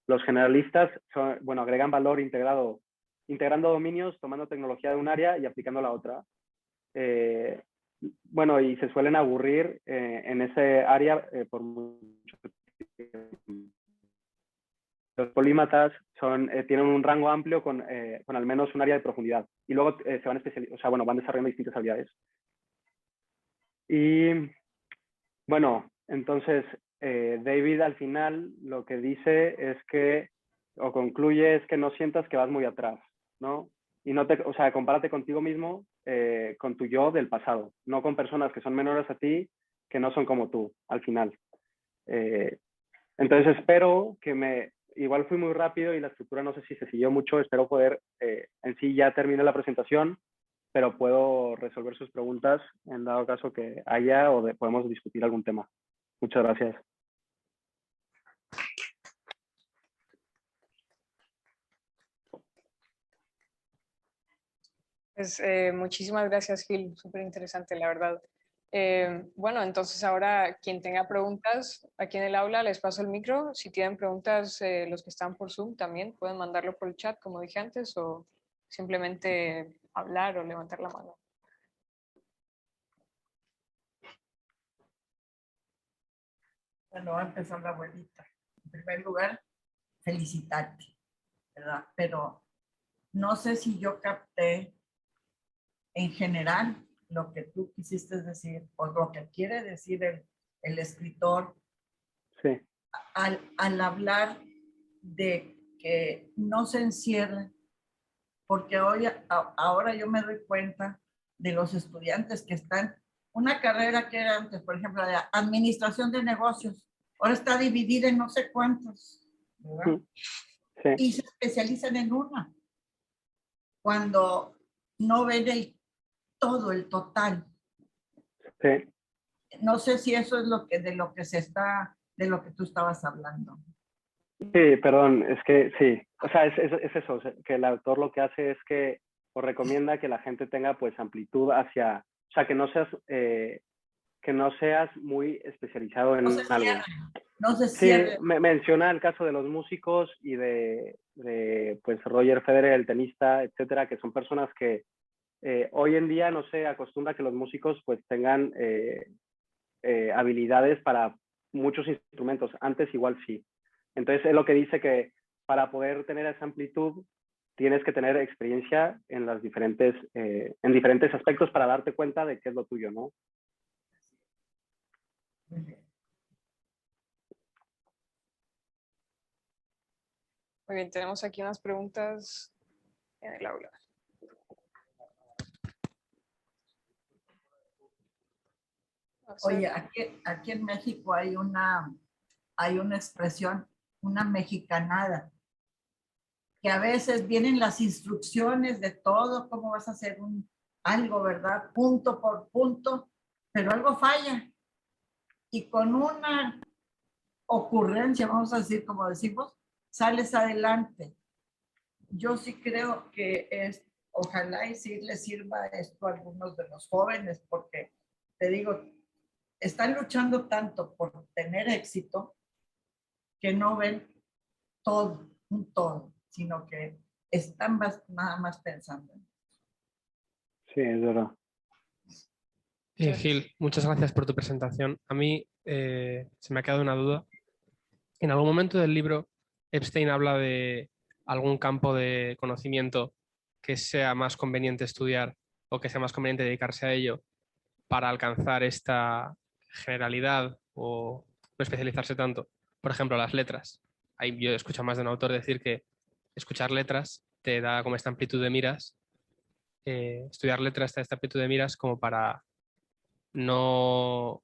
Speaker 2: Los generalistas agregan valor integrando dominios, tomando tecnología de un área y aplicándola a otra. Y se suelen aburrir en ese área por mucho tiempo. Los polímatas tienen un rango amplio con al menos un área de profundidad y luego van desarrollando distintas habilidades. Y bueno, entonces David al final lo que dice es que, o concluye, es que no sientas que vas muy atrás, ¿no? Y compárate contigo mismo, con tu yo del pasado, no con personas que son menores a ti, que no son como tú, al final. Entonces espero igual fui muy rápido y la estructura no sé si se siguió mucho, espero poder, en sí ya terminé la presentación, pero puedo resolver sus preguntas en dado caso que haya podemos discutir algún tema. Muchas gracias.
Speaker 1: Pues, muchísimas gracias, Gil. Súper interesante, la verdad. Bueno, entonces ahora quien tenga preguntas aquí en el aula, les paso el micro. Si tienen preguntas, los que están por Zoom también pueden mandarlo por el chat, como dije antes, o simplemente hablar o levantar la mano.
Speaker 3: Bueno, va a empezar la abuelita. En primer lugar, felicitarte, ¿verdad? Pero no sé si yo capté en general lo que tú quisiste decir o lo que quiere decir el escritor.
Speaker 2: Sí.
Speaker 3: Al hablar de que no se encierre, porque ahora yo me doy cuenta de los estudiantes que están, una carrera que era antes, por ejemplo, de administración de negocios, ahora está dividida en no sé cuántos, ¿verdad? Sí. Y se especializan en una, cuando no ven todo, el total.
Speaker 2: Sí.
Speaker 3: No sé si eso es de lo que tú estabas hablando.
Speaker 2: Sí, perdón, es que sí, o sea, es eso, que el autor lo que hace es que os recomienda que la gente tenga pues amplitud hacia, o sea, que no seas muy especializado en algo.
Speaker 3: No se cierre.
Speaker 2: Sí, menciona el caso de los músicos y de pues Roger Federer, el tenista, etcétera, que son personas que hoy en día no se acostumbra que los músicos pues tengan habilidades para muchos instrumentos. Antes igual sí. Entonces, es lo que dice que para poder tener esa amplitud, tienes que tener experiencia en diferentes aspectos para darte cuenta de qué es lo tuyo, ¿no?
Speaker 1: Muy bien, tenemos aquí unas preguntas en el aula.
Speaker 3: Oye, aquí en México hay una expresión, una mexicanada, que a veces vienen las instrucciones de todo, cómo vas a hacer algo, ¿verdad? Punto por punto, pero algo falla. Y con una ocurrencia, vamos a decir, como decimos, sales adelante. Yo sí creo que ojalá y sí les sirva esto a algunos de los jóvenes, porque te digo, están luchando tanto por tener éxito que no ven todo, un todo, sino que están nada más pensando.
Speaker 2: Sí, es verdad.
Speaker 4: Gil, muchas gracias por tu presentación. A mí se me ha quedado una duda. En algún momento del libro, Epstein habla de algún campo de conocimiento que sea más conveniente estudiar o que sea más conveniente dedicarse a ello para alcanzar esta generalidad o no especializarse tanto. Por ejemplo, las letras. Ahí yo escucho más de un autor decir que escuchar letras te da como esta amplitud de miras, estudiar letras te da esta amplitud de miras como para no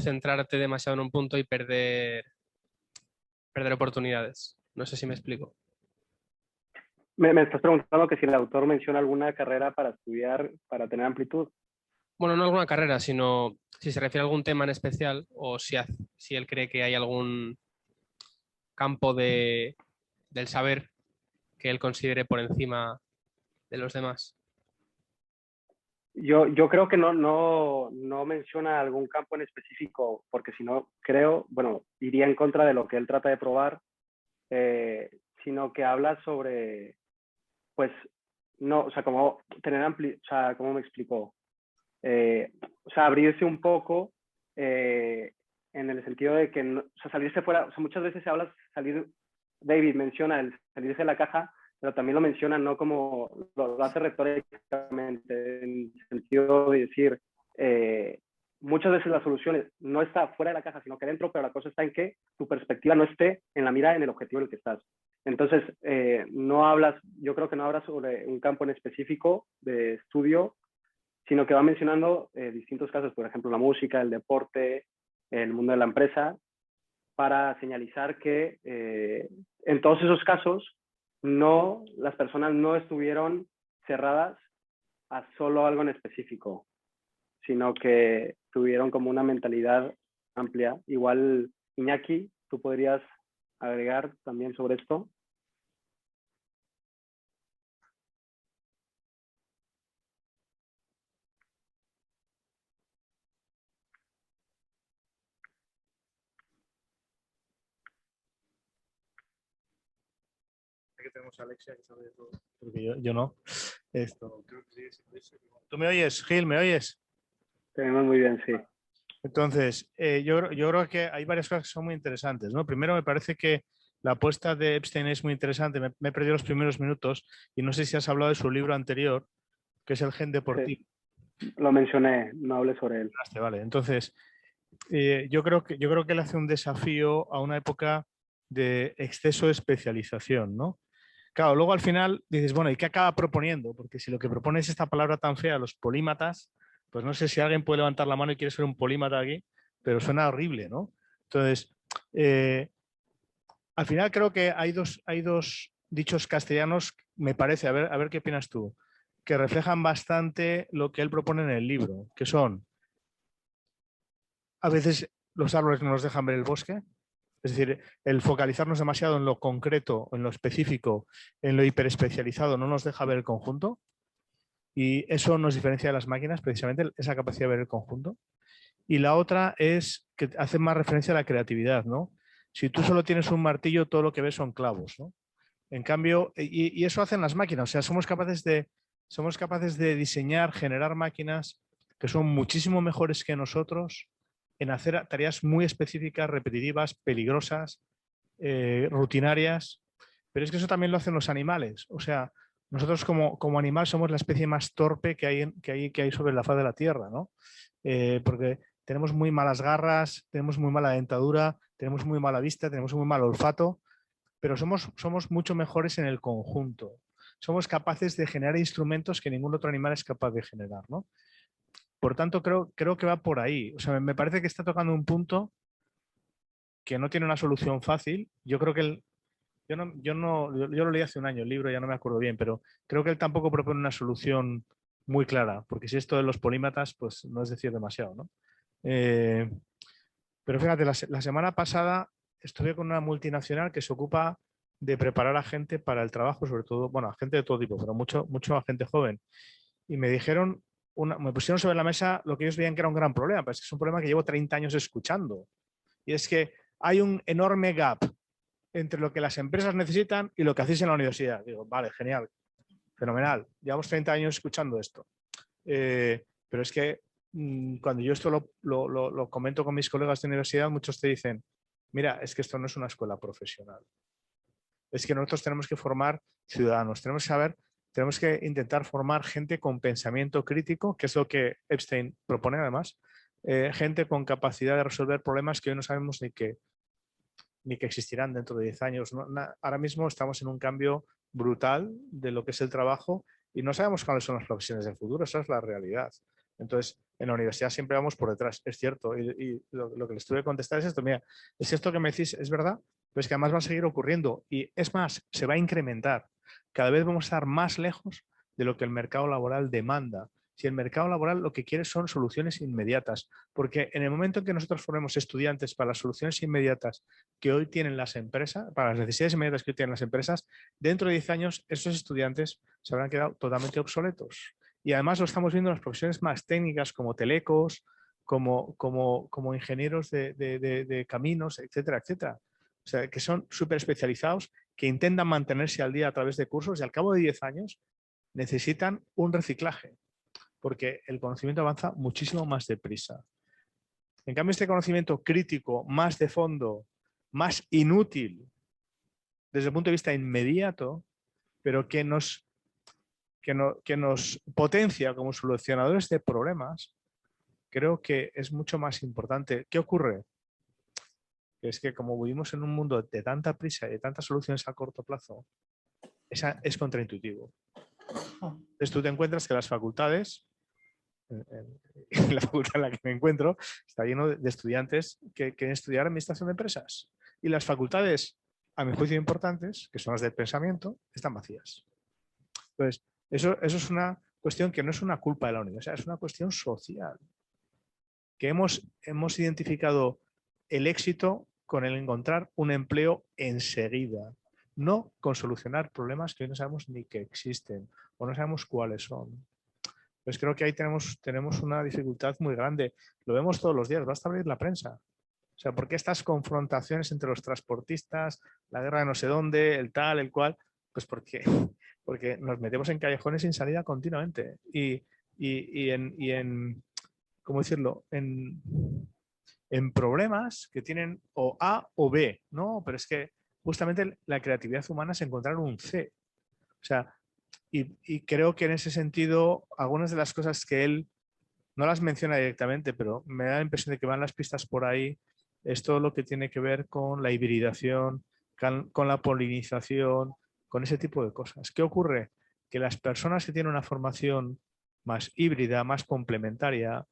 Speaker 4: centrarte demasiado en un punto y perder oportunidades. No sé si me explico.
Speaker 2: Me estás preguntando que si el autor menciona alguna carrera para estudiar, para tener amplitud.
Speaker 4: Bueno, no alguna carrera, sino si se refiere a algún tema en especial o si él cree que hay algún campo del saber que él considere por encima de los demás.
Speaker 2: Yo creo que no menciona algún campo en específico, porque si no, iría en contra de lo que él trata de probar, sino que habla sobre, pues, no, o sea, como tener ¿cómo me explico? O sea, abrirse un poco en el sentido de que, o sea, salirse fuera, o sea, muchas veces se habla David menciona el salirse de la caja, pero también lo menciona no como lo hace retóricamente, en el sentido de decir, muchas veces la solución no está fuera de la caja, sino que dentro, pero la cosa está en que tu perspectiva no esté en la mira, en el objetivo en el que estás. Entonces, yo creo que no hablas sobre un campo en específico de estudio, sino que va mencionando distintos casos, por ejemplo, la música, el deporte, el mundo de la empresa, para señalizar que en todos esos casos las personas no estuvieron cerradas a solo algo en específico, sino que tuvieron como una mentalidad amplia. Igual, Iñaki, ¿tú podrías agregar también sobre esto?
Speaker 5: Que tenemos a Alexia que sabe de todo, porque yo no. ¿Tú me oyes, Gil? ¿Me oyes?
Speaker 2: Tenemos muy bien, sí.
Speaker 5: Entonces, yo creo que hay varias cosas que son muy interesantes, ¿no? Primero, me parece que la apuesta de Epstein es muy interesante. Me he perdido los primeros minutos y no sé si has hablado de su libro anterior, que es El gen deportivo.
Speaker 2: Sí, lo mencioné, no hablé sobre él.
Speaker 5: Vale, entonces, yo creo que él hace un desafío a una época de exceso de especialización, ¿no? Claro, luego al final dices, bueno, ¿y qué acaba proponiendo? Porque si lo que propone es esta palabra tan fea, los polímatas, pues no sé si alguien puede levantar la mano y quiere ser un polímata aquí, pero suena horrible, ¿no? Entonces, al final creo que hay dos dichos castellanos, me parece, a ver qué opinas tú, que reflejan bastante lo que él propone en el libro, que son, a veces los árboles no nos dejan ver el bosque. Es decir, el focalizarnos demasiado en lo concreto, en lo específico, en lo hiperespecializado, no nos deja ver el conjunto. Y eso nos diferencia de las máquinas, precisamente, esa capacidad de ver el conjunto. Y la otra es que hace más referencia a la creatividad, ¿no? Si tú solo tienes un martillo, todo lo que ves son clavos, ¿no? En cambio, y eso hacen las máquinas. O sea, somos capaces de diseñar, generar máquinas que son muchísimo mejores que nosotros en hacer tareas muy específicas, repetitivas, peligrosas, rutinarias, pero es que eso también lo hacen los animales. O sea, nosotros como animal somos la especie más torpe que hay sobre la faz de la Tierra, ¿no? Porque tenemos muy malas garras, tenemos muy mala dentadura, tenemos muy mala vista, tenemos muy mal olfato, pero somos mucho mejores en el conjunto. Somos capaces de generar instrumentos que ningún otro animal es capaz de generar, ¿no? Por tanto, creo que va por ahí. O sea, me parece que está tocando un punto que no tiene una solución fácil. Yo creo que yo lo leí hace un año el libro, ya no me acuerdo bien, pero creo que él tampoco propone una solución muy clara, porque si esto de los polímatas, pues no es decir demasiado, ¿no? Pero fíjate, la semana pasada estuve con una multinacional que se ocupa de preparar a gente para el trabajo, sobre todo, bueno, a gente de todo tipo, pero mucho a gente joven. Y me dijeron, me pusieron sobre la mesa lo que ellos veían que era un gran problema, pero es que es un problema que llevo 30 años escuchando. Y es que hay un enorme gap entre lo que las empresas necesitan y lo que hacéis en la universidad. Digo, vale, genial, fenomenal. Llevamos 30 años escuchando esto. Pero es que cuando yo esto lo comento con mis colegas de universidad, muchos te dicen, mira, es que esto no es una escuela profesional. Es que nosotros tenemos que formar ciudadanos, tenemos que intentar formar gente con pensamiento crítico, que es lo que Epstein propone además, gente con capacidad de resolver problemas que hoy no sabemos ni que existirán dentro de 10 años. Ahora mismo estamos en un cambio brutal de lo que es el trabajo y no sabemos cuáles son las profesiones del futuro, esa es la realidad. Entonces, en la universidad siempre vamos por detrás, es cierto, y lo que les tuve que contestar es esto, mira, es esto que me decís, es verdad, pero es que además va a seguir ocurriendo y es más, se va a incrementar. Cada vez vamos a estar más lejos de lo que el mercado laboral demanda. Si el mercado laboral lo que quiere son soluciones inmediatas, porque en el momento en que nosotros formemos estudiantes para las soluciones inmediatas que hoy tienen las empresas, para las necesidades inmediatas que hoy tienen las empresas, dentro de 10 años esos estudiantes se habrán quedado totalmente obsoletos. Y además lo estamos viendo en las profesiones más técnicas como telecos, como ingenieros de caminos, etcétera, etcétera. O sea, que son súper especializados, que intentan mantenerse al día a través de cursos y al cabo de 10 años necesitan un reciclaje, porque el conocimiento avanza muchísimo más deprisa. En cambio, este conocimiento crítico, más de fondo, más inútil, desde el punto de vista inmediato, pero que nos potencia como solucionadores de problemas, creo que es mucho más importante. ¿Qué ocurre? Es que como vivimos en un mundo de tanta prisa y de tantas soluciones a corto plazo, es contraintuitivo. Entonces tú te encuentras que las facultades, en la facultad en la que me encuentro, está lleno de estudiantes que quieren estudiar administración de empresas. Y las facultades, a mi juicio importantes, que son las del pensamiento, están vacías. Entonces, eso es una cuestión que no es una culpa de la universidad, es una cuestión social. Que hemos identificado el éxito con el encontrar un empleo enseguida, no con solucionar problemas que hoy no sabemos ni que existen o no sabemos cuáles son. Pues creo que ahí tenemos una dificultad muy grande. Lo vemos todos los días, basta abrir la prensa. O sea, ¿por qué estas confrontaciones entre los transportistas, la guerra de no sé dónde, el tal, el cual? Pues porque nos metemos en callejones sin salida continuamente. Y en ¿cómo decirlo? En problemas que tienen o A o B, ¿no? Pero es que justamente la creatividad humana es encontrar un C. O sea, y creo que en ese sentido, algunas de las cosas que él no las menciona directamente, pero me da la impresión de que van las pistas por ahí, es todo lo que tiene que ver con la hibridación, con la polinización, con ese tipo de cosas. ¿Qué ocurre? Que las personas que tienen una formación más híbrida, más complementaria,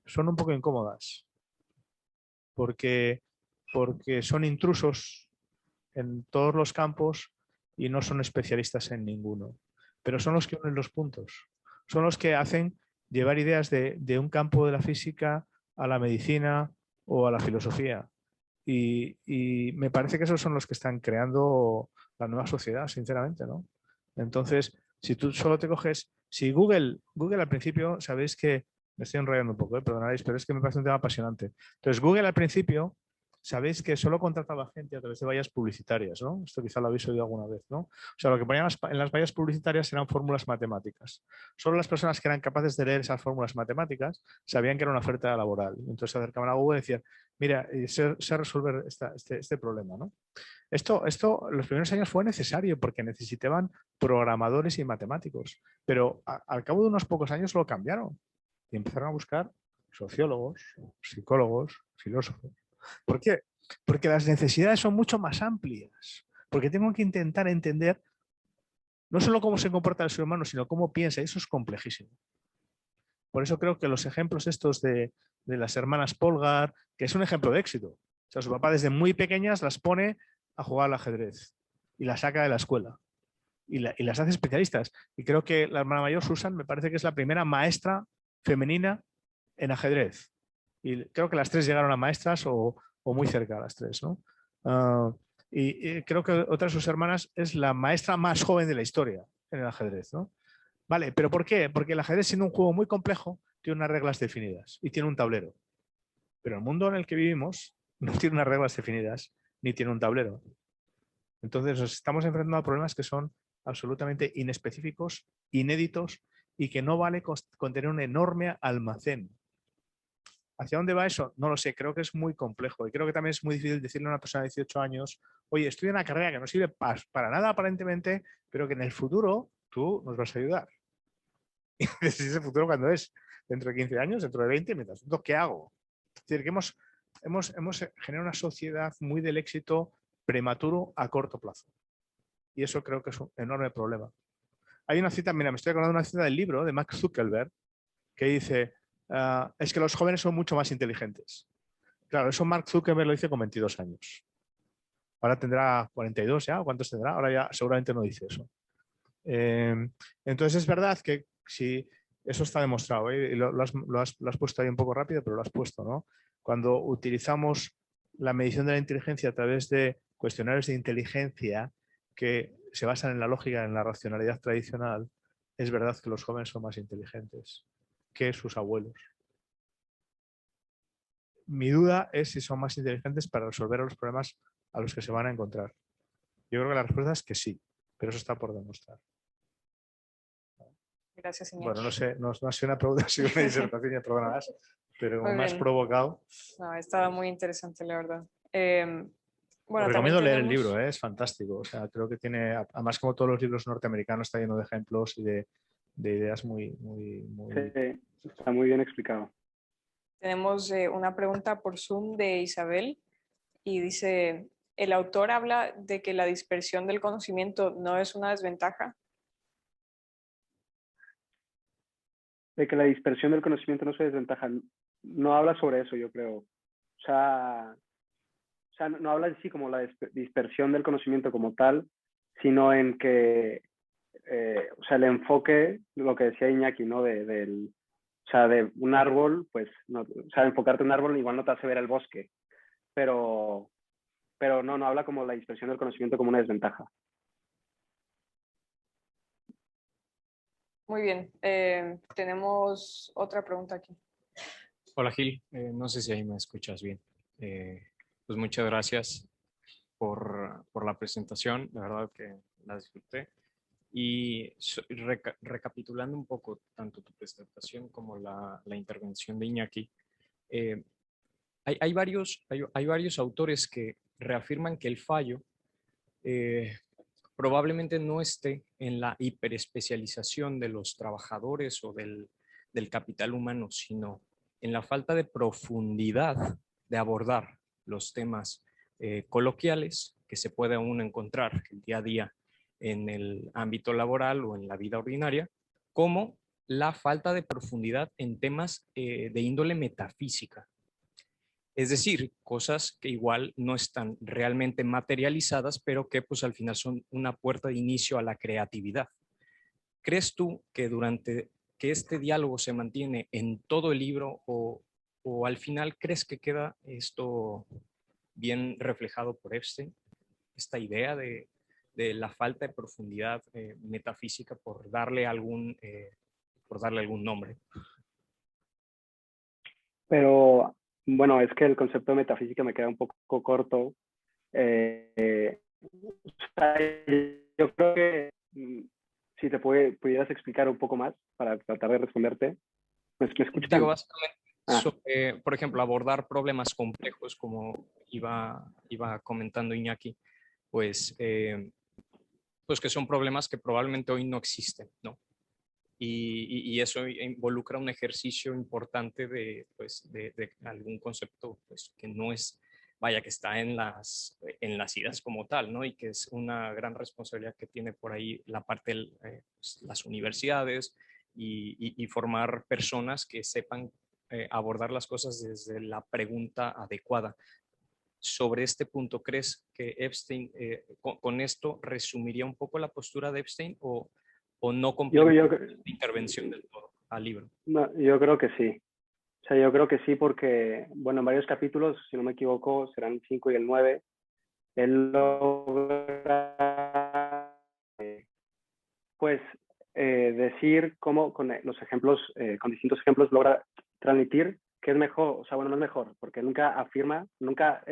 Speaker 5: son un poco incómodas, porque son intrusos en todos los campos y no son especialistas en ninguno. Pero son los que unen los puntos. Son los que hacen llevar ideas de un campo de la física a la medicina o a la filosofía. Y me parece que esos son los que están creando la nueva sociedad, sinceramente, ¿no? Entonces, si tú solo te coges... Si Google al principio, sabéis que... Me estoy enrollando un poco, perdonaréis, pero es que me parece un tema apasionante. Entonces, Google al principio sabéis que solo contrataba gente a través de vallas publicitarias, ¿no? Esto quizá lo habéis oído alguna vez, ¿no? O sea, lo que ponían en las vallas publicitarias eran fórmulas matemáticas. Solo las personas que eran capaces de leer esas fórmulas matemáticas sabían que era una oferta laboral. Entonces se acercaban a Google y decían, mira, sé resolver este problema, ¿no? Esto los primeros años fue necesario porque necesitaban programadores y matemáticos, pero al cabo de unos pocos años lo cambiaron y empezaron a buscar sociólogos, psicólogos, filósofos. ¿Por qué? Porque las necesidades son mucho más amplias, porque tengo que intentar entender no solo cómo se comporta el ser humano, sino cómo piensa, y eso es complejísimo. Por eso creo que los ejemplos estos de las hermanas Polgar, que es un ejemplo de éxito. O sea, su papá desde muy pequeñas las pone a jugar al ajedrez y las saca de la escuela y las hace especialistas. Y creo que la hermana mayor, Susan, me parece que es la primera maestra femenina en ajedrez. Y creo que las tres llegaron a maestras o muy cerca a las tres, ¿no? Y creo que otra de sus hermanas es la maestra más joven de la historia en el ajedrez, ¿no? Vale, ¿pero por qué? Porque el ajedrez, siendo un juego muy complejo, tiene unas reglas definidas y tiene un tablero. Pero el mundo en el que vivimos no tiene unas reglas definidas ni tiene un tablero. Entonces nos estamos enfrentando a problemas que son absolutamente inespecíficos, inéditos y que no vale con tener un enorme almacén. ¿Hacia dónde va eso? No lo sé, creo que es muy complejo y creo que también es muy difícil decirle a una persona de 18 años, oye, estudia una carrera que no sirve para nada aparentemente, pero que en el futuro tú nos vas a ayudar. Y ese futuro cuando es dentro de 15 años, dentro de 20, mientras tanto, ¿qué hago? Es decir, que hemos generado una sociedad muy del éxito prematuro a corto plazo. Y eso creo que es un enorme problema. Hay una cita, mira, me estoy acordando de una cita del libro de Mark Zuckerberg que dice, es que los jóvenes son mucho más inteligentes. Claro, eso Mark Zuckerberg lo dice con 22 años. Ahora tendrá 42 ya, ¿cuántos tendrá? Ahora ya seguramente no dice eso. Entonces es verdad que si eso está demostrado, ¿eh? Y lo has puesto ahí un poco rápido, pero lo has puesto, ¿no? Cuando utilizamos la medición de la inteligencia a través de cuestionarios de inteligencia que se basan en la lógica, en la racionalidad tradicional, es verdad que los jóvenes son más inteligentes que sus abuelos. Mi duda es si son más inteligentes para resolver los problemas a los que se van a encontrar. Yo creo que la respuesta es que sí, pero eso está por demostrar.
Speaker 1: Gracias, Iñaki.
Speaker 5: Bueno, no sé, no ha sido una pregunta, ha sido una disertación, ya perdonarás, pero como
Speaker 1: Muy
Speaker 5: me has
Speaker 1: bien.
Speaker 5: provocado.
Speaker 1: No, estaba muy interesante, la verdad.
Speaker 5: Os
Speaker 1: Bueno,
Speaker 5: recomiendo leer el
Speaker 1: tenemos...
Speaker 5: libro, es fantástico. O sea, creo que tiene, además como todos los libros norteamericanos, está lleno de ejemplos y de ideas muy...
Speaker 2: Sí, está muy bien explicado.
Speaker 1: Tenemos una pregunta por Zoom de Isabel y dice, ¿el autor habla de que la dispersión del conocimiento no es una desventaja?
Speaker 2: De que la dispersión del conocimiento no se desventaja. No habla sobre eso, yo creo. O sea no habla en sí como la dispersión del conocimiento como tal, sino en que, o sea, el enfoque, lo que decía Iñaki, ¿no? O sea, de un árbol, pues, no, o sea, enfocarte en un árbol igual no te hace ver el bosque, pero no habla como la dispersión del conocimiento como una desventaja.
Speaker 1: Muy bien, tenemos otra pregunta aquí.
Speaker 6: Hola Gil, no sé si ahí me escuchas bien. Pues muchas gracias por la presentación, la verdad que la disfruté. Y recapitulando un poco tanto tu presentación como la intervención de Iñaki, hay varios autores que reafirman que el fallo probablemente no esté en la hiperespecialización de los trabajadores o del capital humano, sino en la falta de profundidad de abordar los temas coloquiales que se puede aún encontrar el día a día en el ámbito laboral o en la vida ordinaria, como la falta de profundidad en temas de índole metafísica. Es decir, cosas que igual no están realmente materializadas, pero que pues al final son una puerta de inicio a la creatividad. ¿Crees tú que durante que este diálogo se mantiene en todo el libro o al final crees que queda esto bien reflejado por Epstein? Esta idea de la falta de profundidad metafísica por darle algún nombre.
Speaker 2: Pero Bueno, es que el concepto de metafísica me queda un poco corto. O sea, yo creo que si te pudieras explicar un poco más para tratar de responderte. ¿Me
Speaker 6: Digo,
Speaker 2: escuchan?
Speaker 6: básicamente
Speaker 2: Ah,
Speaker 6: sobre, por ejemplo, abordar problemas complejos, como iba comentando Iñaki, pues, pues que son problemas que probablemente hoy no existen, ¿no? Y eso involucra un ejercicio importante de, pues, de algún concepto pues, que no es, vaya, que está en las ideas como tal, ¿no? Y que es una gran responsabilidad que tiene por ahí la parte de pues, las universidades y formar personas que sepan abordar las cosas desde la pregunta adecuada. Sobre este punto, ¿crees que Epstein con esto resumiría un poco la postura de Epstein o no
Speaker 2: yo,
Speaker 6: complementa
Speaker 2: yo,
Speaker 6: la intervención del todo al libro?
Speaker 2: no, yo creo que sí. O sea, yo creo que sí porque, bueno, en varios capítulos, si no me equivoco, serán el 5 y el 9, él logra, pues, decir cómo con los ejemplos, con distintos ejemplos, logra transmitir que es mejor, o sea, bueno, no es mejor, porque nunca afirma, nunca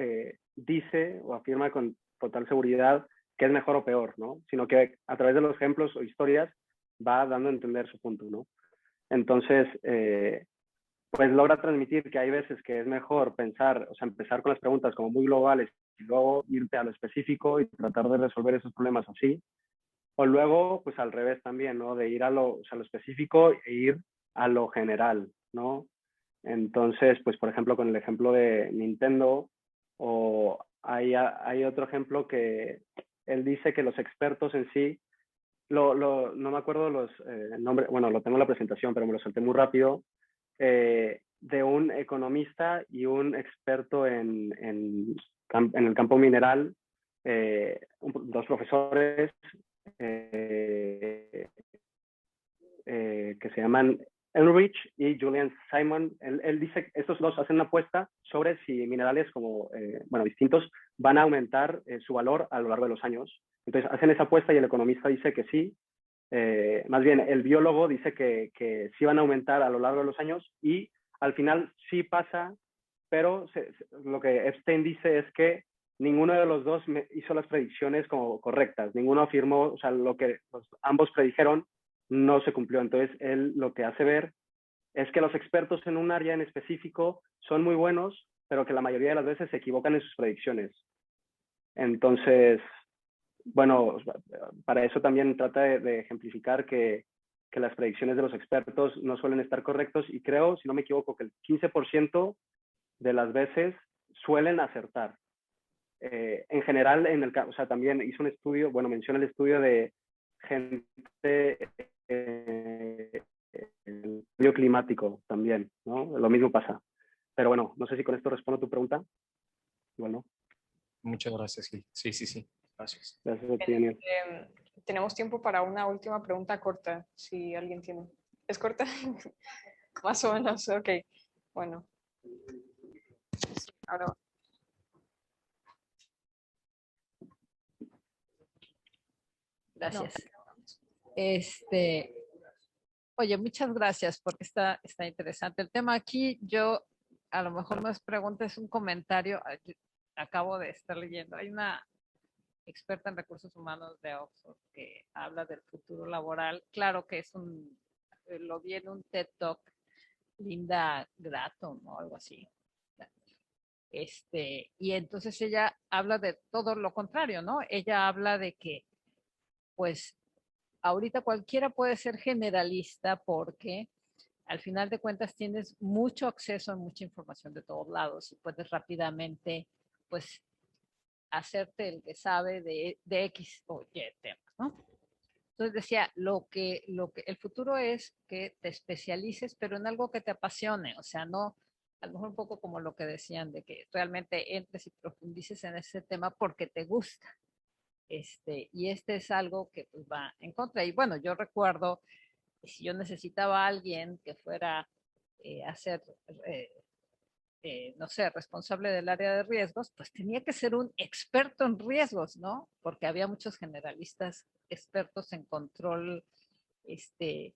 Speaker 2: dice o afirma con total seguridad que es mejor o peor, ¿no? Sino que a través de los ejemplos o historias va dando a entender su punto, ¿no? Entonces, pues logra transmitir que hay veces que es mejor pensar, o sea, empezar con las preguntas como muy globales y luego irte a lo específico y tratar de resolver esos problemas así. O luego, pues al revés también, ¿no? De ir a lo, o sea, lo específico e ir a lo general, ¿no? Entonces, pues por ejemplo, con el ejemplo de Nintendo, o hay otro ejemplo que él dice que los expertos en sí, no me acuerdo los nombres, bueno, lo tengo en la presentación, pero me lo salté muy rápido, de un economista y un experto en el campo mineral, dos profesores eh, que se llaman Enrich y Julian Simon. Él dice que estos dos hacen una apuesta sobre si minerales como, bueno, distintos van a aumentar su valor a lo largo de los años. Entonces hacen esa apuesta y el economista dice que sí. Más bien, el biólogo dice que sí van a aumentar a lo largo de los años y al final sí pasa, pero lo que Epstein dice es que ninguno de los dos hizo las predicciones como correctas. Ninguno afirmó, o sea, lo que ambos predijeron no se cumplió. Entonces, él lo que hace ver es que los expertos en un área en específico son muy buenos, pero que la mayoría de las veces se equivocan en sus predicciones. Entonces, bueno, para eso también trata de ejemplificar que las predicciones de los expertos no suelen estar correctos y creo, si no me equivoco, que el 15% de las veces suelen acertar. En general, o sea, también hizo un estudio, bueno, menciona el estudio de gente, el cambio climático también, ¿no? Lo mismo pasa. Pero bueno, no sé si con esto respondo a tu pregunta. Igual no.
Speaker 6: Muchas gracias, Gil. Sí, sí, sí. Gracias.
Speaker 2: Gracias a ti, Daniel.
Speaker 1: Tenemos tiempo para una última pregunta corta, si alguien tiene. ¿Es corta? Más o menos, ok. Bueno. Ahora va.
Speaker 7: Gracias. Oye, muchas gracias porque está interesante. El tema aquí, yo a lo mejor no es pregunta, es un comentario. Acabo de estar leyendo. Hay una experta en recursos humanos de Oxford que habla del futuro laboral. Claro que lo vi en un TED Talk, Linda Gratton o algo así. Y entonces ella habla de todo lo contrario, ¿no? Ella habla de que, pues, ahorita cualquiera puede ser generalista porque al final de cuentas tienes mucho acceso a mucha información de todos lados y puedes rápidamente, pues, hacerte el que sabe de X o Y temas, ¿no? Entonces decía, el futuro es que te especialices, pero en algo que te apasione, o sea, no, a lo mejor un poco como lo que decían, de que realmente entres y profundices en ese tema porque te gusta. Y es algo que pues, va en contra. Y bueno, yo recuerdo, si yo necesitaba a alguien que fuera a ser no sé, responsable del área de riesgos, pues tenía que ser un experto en riesgos, ¿no? Porque había muchos generalistas expertos en control, este,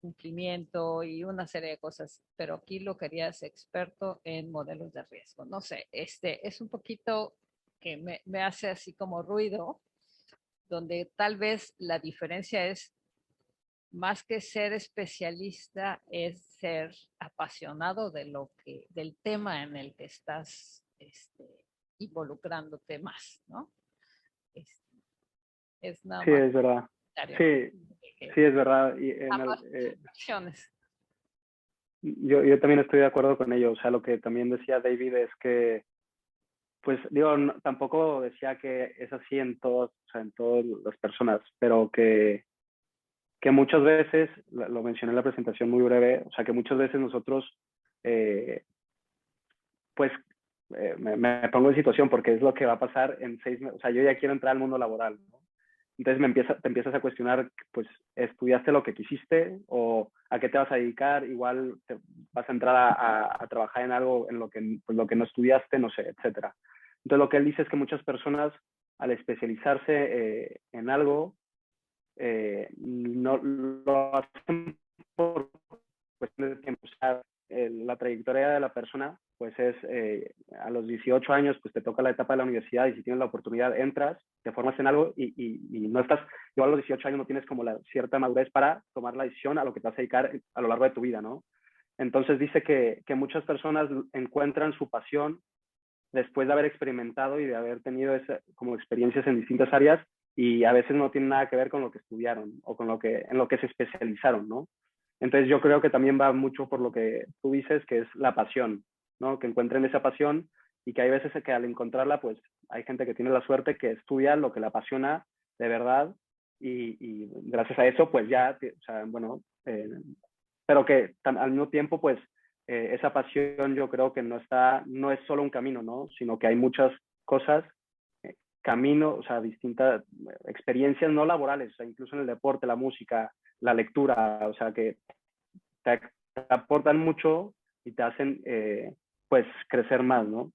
Speaker 7: cumplimiento y una serie de cosas, pero aquí lo querías experto en modelos de riesgo. No sé, es un poquito que me hace así como ruido, donde tal vez la diferencia es más que ser especialista, es ser apasionado del tema en el que estás involucrándote más, ¿no? Es nada
Speaker 2: Sí,
Speaker 7: más.
Speaker 2: es verdad. Sí, sí, es verdad. Y en
Speaker 7: Opciones.
Speaker 2: yo también estoy de acuerdo con ello. O sea, lo que también decía David es que, pues digo, tampoco decía que es así en todos, o sea, en todas las personas, pero que muchas veces, lo mencioné en la presentación muy breve, o sea, que muchas veces nosotros, pues, me pongo en situación porque es lo que va a pasar en 6 meses. O sea, yo ya quiero entrar al mundo laboral, ¿no? Entonces te empiezas a cuestionar, pues, ¿estudiaste lo que quisiste o a qué te vas a dedicar? Igual te vas a entrar a trabajar en algo en lo que, pues, lo que no estudiaste, no sé, etcétera. Entonces, lo que él dice es que muchas personas, al especializarse en algo, no lo hacen por cuestión de tiempo. O sea, la trayectoria de la persona, pues es a los 18 años, pues te toca la etapa de la universidad y si tienes la oportunidad, entras, te formas en algo y no estás, igual a los 18 años no tienes como la cierta madurez para tomar la decisión a lo que te vas a dedicar a lo largo de tu vida, ¿no? Entonces dice que muchas personas encuentran su pasión después de haber experimentado y de haber tenido como experiencias en distintas áreas y a veces no tiene nada que ver con lo que estudiaron o con en lo que se especializaron, ¿no? Entonces yo creo que también va mucho por lo que tú dices, que es la pasión, ¿no? Que encuentren esa pasión y que hay veces que al encontrarla, pues hay gente que tiene la suerte que estudia lo que la apasiona de verdad y gracias a eso, pues ya, o sea, bueno, pero que al mismo tiempo, pues esa pasión yo creo que no es solo un camino, ¿no? Sino que hay muchas cosas, caminos, o sea, distintas experiencias no laborales, o sea, incluso en el deporte, la música, la lectura, o sea, que te aportan mucho y te hacen, pues, crecer más, ¿no?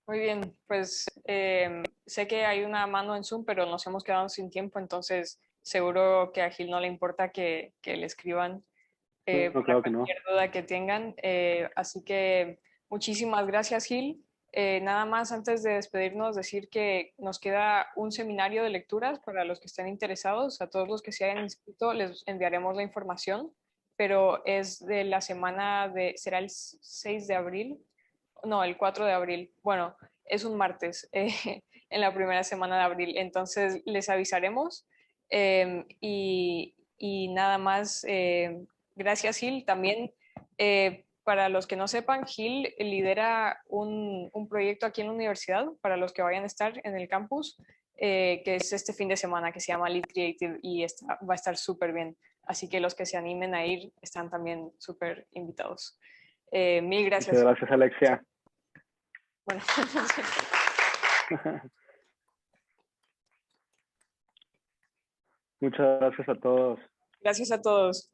Speaker 1: Muy bien, pues sé que hay una mano en Zoom, pero nos hemos quedado sin tiempo, entonces seguro que a Gil no le importa que le escriban
Speaker 2: No,
Speaker 1: para
Speaker 2: claro que no.
Speaker 1: cualquier duda que tengan. Así que muchísimas gracias, Gil. Nada más antes de despedirnos, decir que nos queda un seminario de lecturas para los que estén interesados. A todos los que se hayan inscrito les enviaremos la información, pero es de la semana será el 6 de abril, no, el 4 de abril. Bueno, es un martes en la primera semana de abril, entonces les avisaremos y nada más. Gracias, Gil. También, para los que no sepan, Gil lidera un proyecto aquí en la universidad para los que vayan a estar en el campus, que es este fin de semana, que se llama Lead Creative y va a estar súper bien. Así que los que se animen a ir están también súper invitados. Mil gracias.
Speaker 2: Muchas gracias, Alexia.
Speaker 1: Bueno.
Speaker 2: Muchas gracias a todos.
Speaker 1: Gracias a todos.